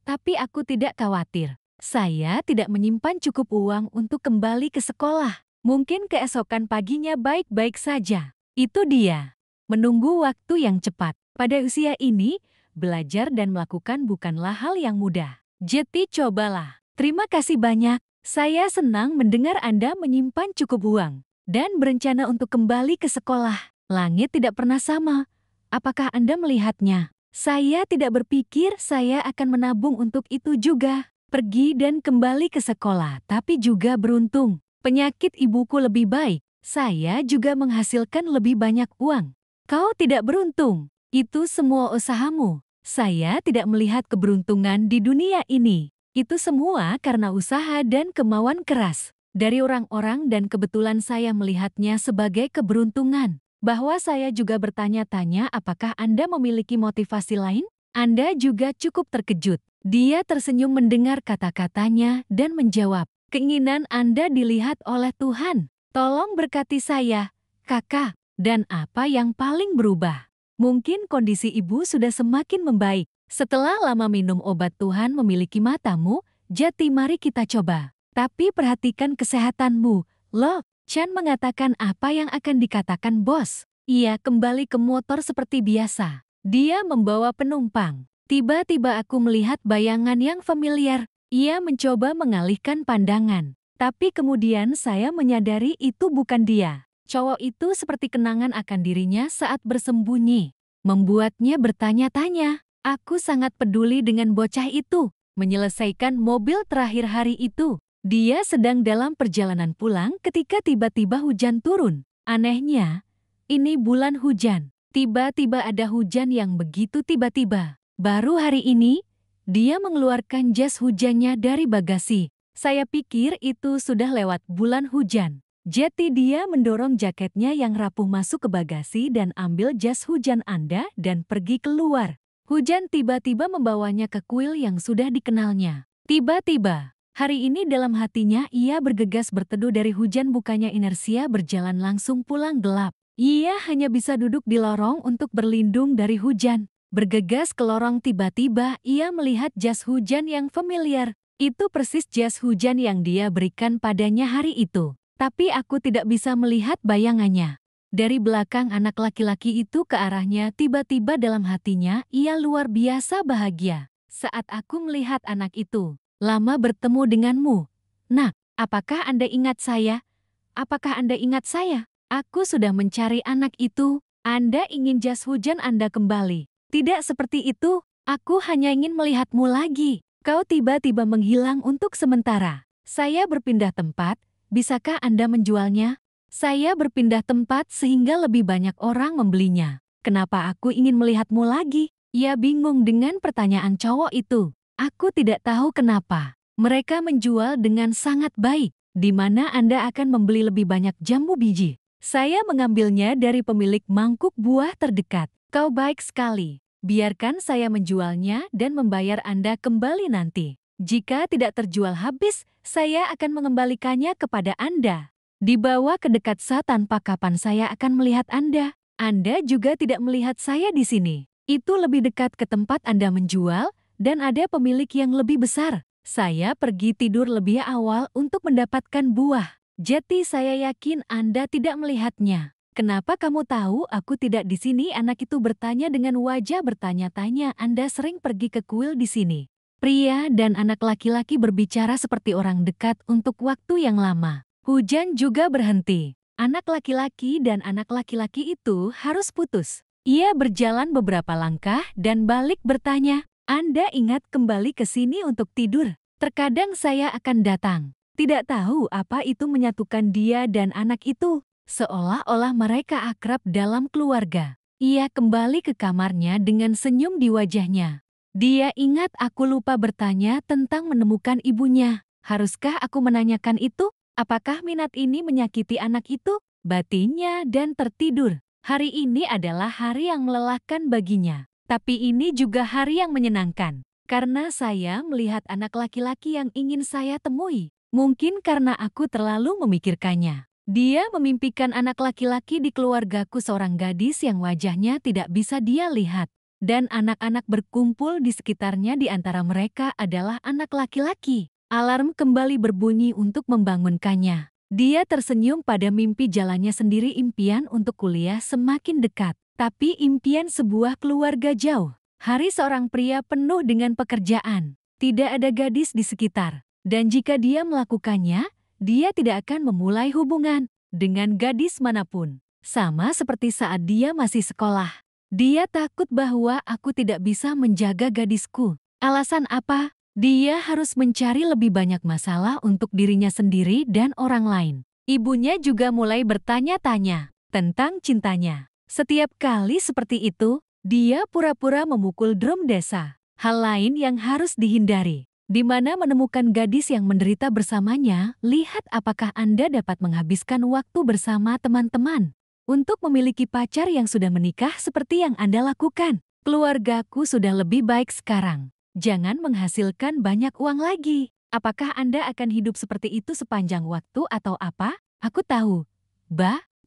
tapi aku tidak khawatir. Saya tidak menyimpan cukup uang untuk kembali ke sekolah. Mungkin keesokan paginya baik-baik saja. Itu dia. Menunggu waktu yang cepat. Pada usia ini, belajar dan melakukan bukanlah hal yang mudah. Jeti, cobalah. Terima kasih banyak. Saya senang mendengar Anda menyimpan cukup uang dan berencana untuk kembali ke sekolah. Langit tidak pernah sama. Apakah Anda melihatnya? Saya tidak berpikir saya akan menabung untuk itu juga. Pergi dan kembali ke sekolah, tapi juga beruntung. Penyakit ibuku lebih baik. Saya juga menghasilkan lebih banyak uang. Kau tidak beruntung. Itu semua usahamu. Saya tidak melihat keberuntungan di dunia ini. Itu semua karena usaha dan kemauan keras dari orang-orang dan kebetulan saya melihatnya sebagai keberuntungan. Bahwa saya juga bertanya-tanya apakah Anda memiliki motivasi lain? Anda juga cukup terkejut. Dia tersenyum mendengar kata-katanya dan menjawab, keinginan Anda dilihat oleh Tuhan. Tolong berkati saya, Kakak. Dan apa yang paling berubah? Mungkin kondisi ibu sudah semakin membaik. Setelah lama minum obat Tuhan memiliki matamu, Jeti mari kita coba. Tapi perhatikan kesehatanmu. Loh, Chan mengatakan apa yang akan dikatakan bos. Ia kembali ke motor seperti biasa. Dia membawa penumpang. Tiba-tiba aku melihat bayangan yang familiar. Ia mencoba mengalihkan pandangan. Tapi kemudian saya menyadari itu bukan dia. Cowok itu seperti kenangan akan dirinya saat bersembunyi. Membuatnya bertanya-tanya. Aku sangat peduli dengan bocah itu. Menyelesaikan mobil terakhir hari itu. Dia sedang dalam perjalanan pulang ketika tiba-tiba hujan turun. Anehnya, ini bulan hujan. Tiba-tiba ada hujan yang begitu tiba-tiba. Baru hari ini, dia mengeluarkan jas hujannya dari bagasi. Saya pikir itu sudah lewat bulan hujan. Jeti, dia mendorong jaketnya yang rapuh masuk ke bagasi dan ambil jas hujan Anda dan pergi keluar. Hujan tiba-tiba membawanya ke kuil yang sudah dikenalnya. Tiba-tiba, hari ini dalam hatinya ia bergegas berteduh dari hujan, bukannya inersia berjalan langsung pulang gelap. Ia hanya bisa duduk di lorong untuk berlindung dari hujan. Bergegas ke lorong, tiba-tiba ia melihat jas hujan yang familiar. Itu persis jas hujan yang dia berikan padanya hari itu. Tapi aku tidak bisa melihat bayangannya. Dari belakang anak laki-laki itu ke arahnya, tiba-tiba dalam hatinya ia luar biasa bahagia. Saat aku melihat anak itu, lama bertemu denganmu. Nak, apakah Anda ingat saya? Apakah Anda ingat saya? Aku sudah mencari anak itu. Anda ingin jas hujan Anda kembali. Tidak seperti itu, aku hanya ingin melihatmu lagi. Kau tiba-tiba menghilang untuk sementara. Saya berpindah tempat. Bisakah Anda menjualnya? Saya berpindah tempat sehingga lebih banyak orang membelinya. Kenapa aku ingin melihatmu lagi? Ia bingung dengan pertanyaan cowok itu. Aku tidak tahu kenapa. Mereka menjual dengan sangat baik. Di mana Anda akan membeli lebih banyak jambu biji? Saya mengambilnya dari pemilik mangkuk buah terdekat. Kau baik sekali. Biarkan saya menjualnya dan membayar Anda kembali nanti. Jika tidak terjual habis, saya akan mengembalikannya kepada Anda. Dibawa ke dekat tanpa kapan saya akan melihat Anda. Anda juga tidak melihat saya di sini. Itu lebih dekat ke tempat Anda menjual, dan ada pemilik yang lebih besar. Saya pergi tidur lebih awal untuk mendapatkan buah. Jeti, saya yakin Anda tidak melihatnya. kenapa kamu tahu aku tidak di sini?" Anak itu bertanya dengan wajah bertanya-tanya. "Anda sering pergi ke kuil di sini?" Pria dan anak laki-laki berbicara seperti orang dekat untuk waktu yang lama. Hujan juga berhenti. Anak laki-laki dan anak laki-laki itu harus putus. Ia berjalan beberapa langkah dan balik bertanya, "Anda ingat kembali ke sini untuk tidur? Terkadang saya akan datang." Tidak tahu apa itu menyatukan dia dan anak itu. Seolah-olah mereka akrab dalam keluarga. Ia kembali ke kamarnya dengan senyum di wajahnya. Dia ingat, "Aku lupa bertanya tentang menemukan ibunya. Haruskah aku menanyakan itu? Apakah minat ini menyakiti anak itu?" Batinnya dan tertidur. Hari ini adalah hari yang melelahkan baginya. Tapi ini juga hari yang menyenangkan. Karena saya melihat anak laki-laki yang ingin saya temui. Mungkin karena aku terlalu memikirkannya. Dia memimpikan anak laki-laki di keluargaku, seorang gadis yang wajahnya tidak bisa dia lihat. Dan anak-anak berkumpul di sekitarnya, di antara mereka adalah anak laki-laki. Alarm kembali berbunyi untuk membangunkannya. Dia tersenyum pada mimpi jalannya sendiri, impian untuk kuliah semakin dekat. Tapi impian sebuah keluarga jauh. Hari seorang pria penuh dengan pekerjaan. Tidak ada gadis di sekitar. Dan jika dia melakukannya, dia tidak akan memulai hubungan dengan gadis manapun. Sama seperti saat dia masih sekolah. Dia takut bahwa aku tidak bisa menjaga gadisku. Alasan apa? Dia harus mencari lebih banyak masalah untuk dirinya sendiri dan orang lain. Ibunya juga mulai bertanya-tanya tentang cintanya. Setiap kali seperti itu, dia pura-pura memukul drum desa. Hal lain yang harus dihindari. Di mana menemukan gadis yang menderita bersamanya, lihat apakah Anda dapat menghabiskan waktu bersama teman-teman. Untuk memiliki pacar yang sudah menikah seperti yang Anda lakukan. Keluargaku sudah lebih baik sekarang. Jangan menghasilkan banyak uang lagi. Apakah Anda akan hidup seperti itu sepanjang waktu atau apa? Aku tahu.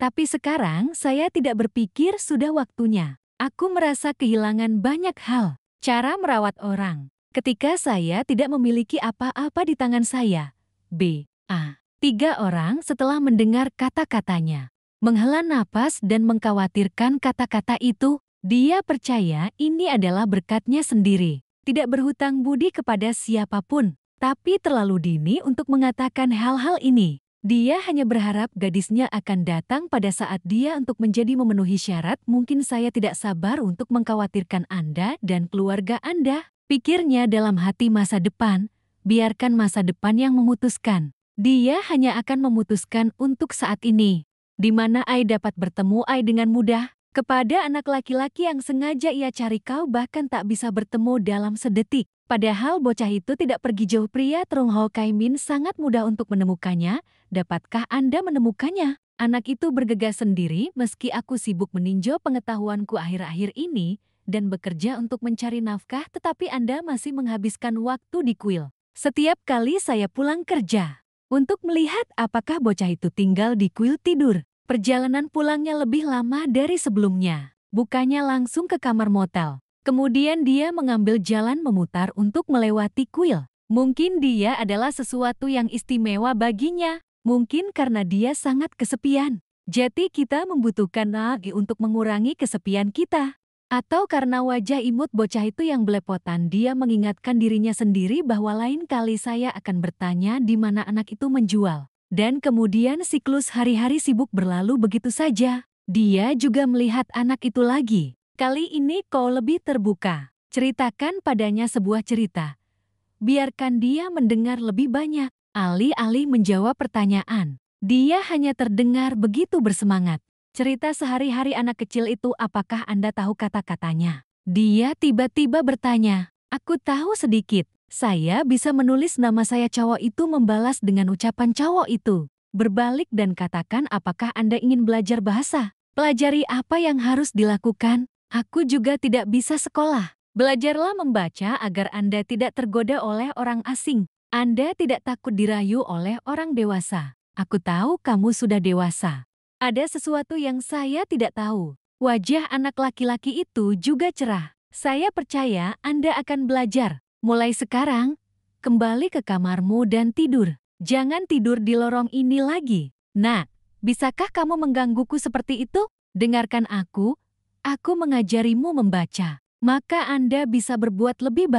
Tapi sekarang saya tidak berpikir sudah waktunya. Aku merasa kehilangan banyak hal. Cara merawat orang. Ketika saya tidak memiliki apa-apa di tangan saya. 3 orang setelah mendengar kata-katanya. Menghela napas dan mengkhawatirkan kata-kata itu. Dia percaya ini adalah berkatnya sendiri. Tidak berhutang budi kepada siapapun. Tapi terlalu dini untuk mengatakan hal-hal ini. Dia hanya berharap gadisnya akan datang pada saat dia untuk menjadi memenuhi syarat. Mungkin saya tidak sabar untuk mengkhawatirkan Anda dan keluarga Anda. Pikirnya dalam hati. Masa depan, biarkan masa depan yang memutuskan. Dia hanya akan memutuskan untuk saat ini. Di mana Ai dapat bertemu Ai dengan mudah. Kepada anak laki-laki yang sengaja ia cari, kau bahkan tak bisa bertemu dalam sedetik. Padahal bocah itu tidak pergi jauh. Pria Trung Ho Kai Min sangat mudah untuk menemukannya. Dapatkah Anda menemukannya? Anak itu bergegas sendiri. Meski aku sibuk meninjau pengetahuanku akhir-akhir ini dan bekerja untuk mencari nafkah, tetapi Anda masih menghabiskan waktu di kuil. Setiap kali saya pulang kerja untuk melihat apakah bocah itu tinggal di kuil tidur. Perjalanan pulangnya lebih lama dari sebelumnya. Bukannya langsung ke kamar motel. Kemudian dia mengambil jalan memutar untuk melewati kuil. Mungkin dia adalah sesuatu yang istimewa baginya. Mungkin karena dia sangat kesepian. Jadi kita membutuhkan lagi untuk mengurangi kesepian kita. Atau karena wajah imut bocah itu yang belepotan, dia mengingatkan dirinya sendiri bahwa lain kali saya akan bertanya di mana anak itu menjual. Dan kemudian siklus hari-hari sibuk berlalu begitu saja. Dia juga melihat anak itu lagi. Kali ini kau lebih terbuka. Ceritakan padanya sebuah cerita. Biarkan dia mendengar lebih banyak. Alih-alih menjawab pertanyaan, dia hanya terdengar begitu bersemangat. Cerita sehari-hari anak kecil itu, apakah Anda tahu kata-katanya? Dia tiba-tiba bertanya. Aku tahu sedikit. Saya bisa menulis nama saya. Cowok itu membalas dengan ucapan cowok itu. Berbalik dan katakan, apakah Anda ingin belajar bahasa? Pelajari apa yang harus dilakukan? Aku juga tidak bisa sekolah. Belajarlah membaca agar Anda tidak tergoda oleh orang asing. Anda tidak takut dirayu oleh orang dewasa. Aku tahu kamu sudah dewasa. Ada sesuatu yang saya tidak tahu. Wajah anak laki-laki itu juga cerah. Saya percaya Anda akan belajar. Mulai sekarang, kembali ke kamarmu dan tidur. Jangan tidur di lorong ini lagi. Nak, Bisakah kamu menggangguku seperti itu? Dengarkan aku mengajarimu membaca. Maka Anda bisa berbuat lebih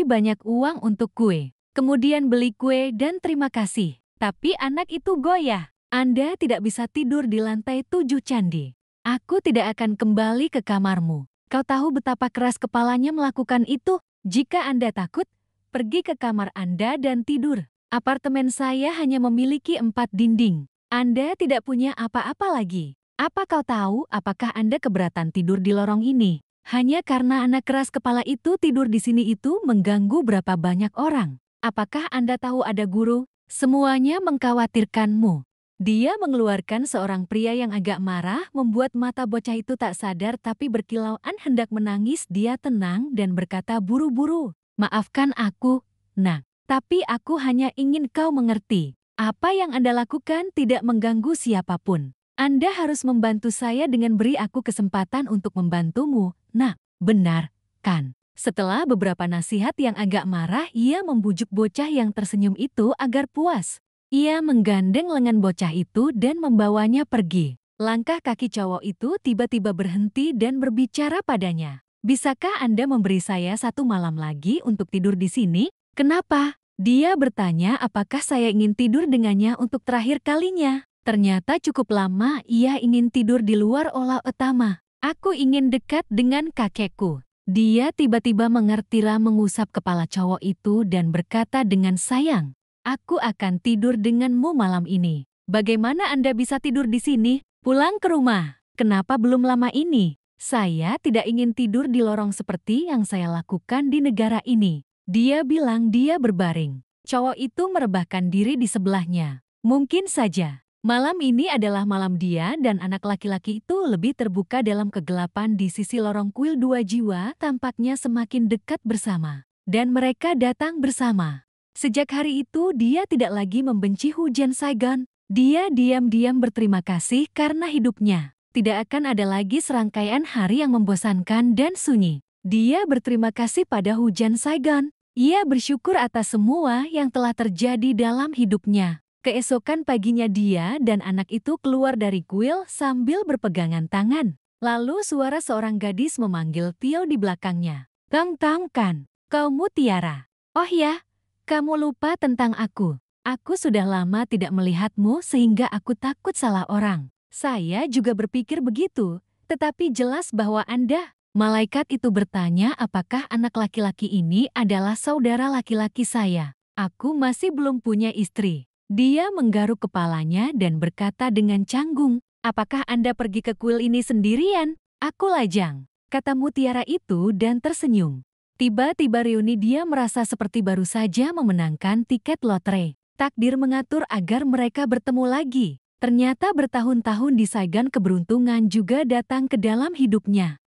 banyak uang untuk kue. Kemudian beli kue dan terima kasih. Tapi anak itu goyah. Anda tidak bisa tidur di lantai 7 candi. Aku tidak akan kembali ke kamarmu. Kau tahu betapa keras kepalanya melakukan itu? Jika Anda takut, pergi ke kamar Anda dan tidur. Apartemen saya hanya memiliki 4 dinding. Anda tidak punya apa-apa lagi. Apa kau tahu apakah Anda keberatan tidur di lorong ini? Hanya karena anak keras kepala itu tidur di sini itu mengganggu berapa banyak orang. Apakah Anda tahu ada guru? Semuanya mengkhawatirkanmu. Dia mengeluarkan seorang pria yang agak marah, membuat mata bocah itu tak sadar tapi berkilauan hendak menangis. Dia tenang dan berkata buru-buru, "Maafkan aku, nak. Tapi aku hanya ingin kau mengerti. Apa yang Anda lakukan tidak mengganggu siapapun. Anda harus membantu saya dengan beri aku kesempatan untuk membantumu, nak. Benar, kan?" Setelah beberapa nasihat yang agak marah, ia membujuk bocah yang tersenyum itu agar puas. Ia menggandeng lengan bocah itu dan membawanya pergi. Langkah kaki cowok itu tiba-tiba berhenti dan berbicara padanya. "Bisakah Anda memberi saya 1 malam lagi untuk tidur di sini?" "Kenapa?" Dia bertanya apakah saya ingin tidur dengannya untuk terakhir kalinya. Ternyata cukup lama ia ingin tidur di luar aula utama. "Aku ingin dekat dengan kakekku." Dia tiba-tiba mengertilah mengusap kepala cowok itu dan berkata dengan sayang, "Aku akan tidur denganmu malam ini. Bagaimana Anda bisa tidur di sini? Pulang ke rumah. Kenapa belum lama ini? Saya tidak ingin tidur di lorong seperti yang saya lakukan di negara ini." Dia bilang dia berbaring. Cowok itu merebahkan diri di sebelahnya. Mungkin saja malam ini adalah malam dia dan anak laki-laki itu lebih terbuka dalam kegelapan di sisi lorong kuil. 2 jiwa tampaknya semakin dekat bersama. Dan mereka datang bersama. Sejak hari itu dia tidak lagi membenci hujan Saigon. Dia diam-diam berterima kasih karena hidupnya tidak akan ada lagi serangkaian hari yang membosankan dan sunyi. Dia berterima kasih pada hujan Saigon. Ia bersyukur atas semua yang telah terjadi dalam hidupnya. Keesokan paginya dia dan anak itu keluar dari kuil sambil berpegangan tangan. Lalu suara seorang gadis memanggil Tio di belakangnya. "Tang Tang kan, kau Mutiara. Oh ya, kamu lupa tentang aku. Aku sudah lama tidak melihatmu sehingga aku takut salah orang." "Saya juga berpikir begitu, tetapi jelas bahwa Anda..." Malaikat itu bertanya apakah anak laki-laki ini adalah saudara laki-laki saya. "Aku masih belum punya istri." Dia menggaruk kepalanya dan berkata dengan canggung, "Apakah Anda pergi ke kuil ini sendirian?" "Aku lajang," kata mutiara itu dan tersenyum. Tiba-tiba reuni dia merasa seperti baru saja memenangkan tiket lotre. Takdir mengatur agar mereka bertemu lagi. Ternyata bertahun-tahun di Saigon keberuntungan juga datang ke dalam hidupnya.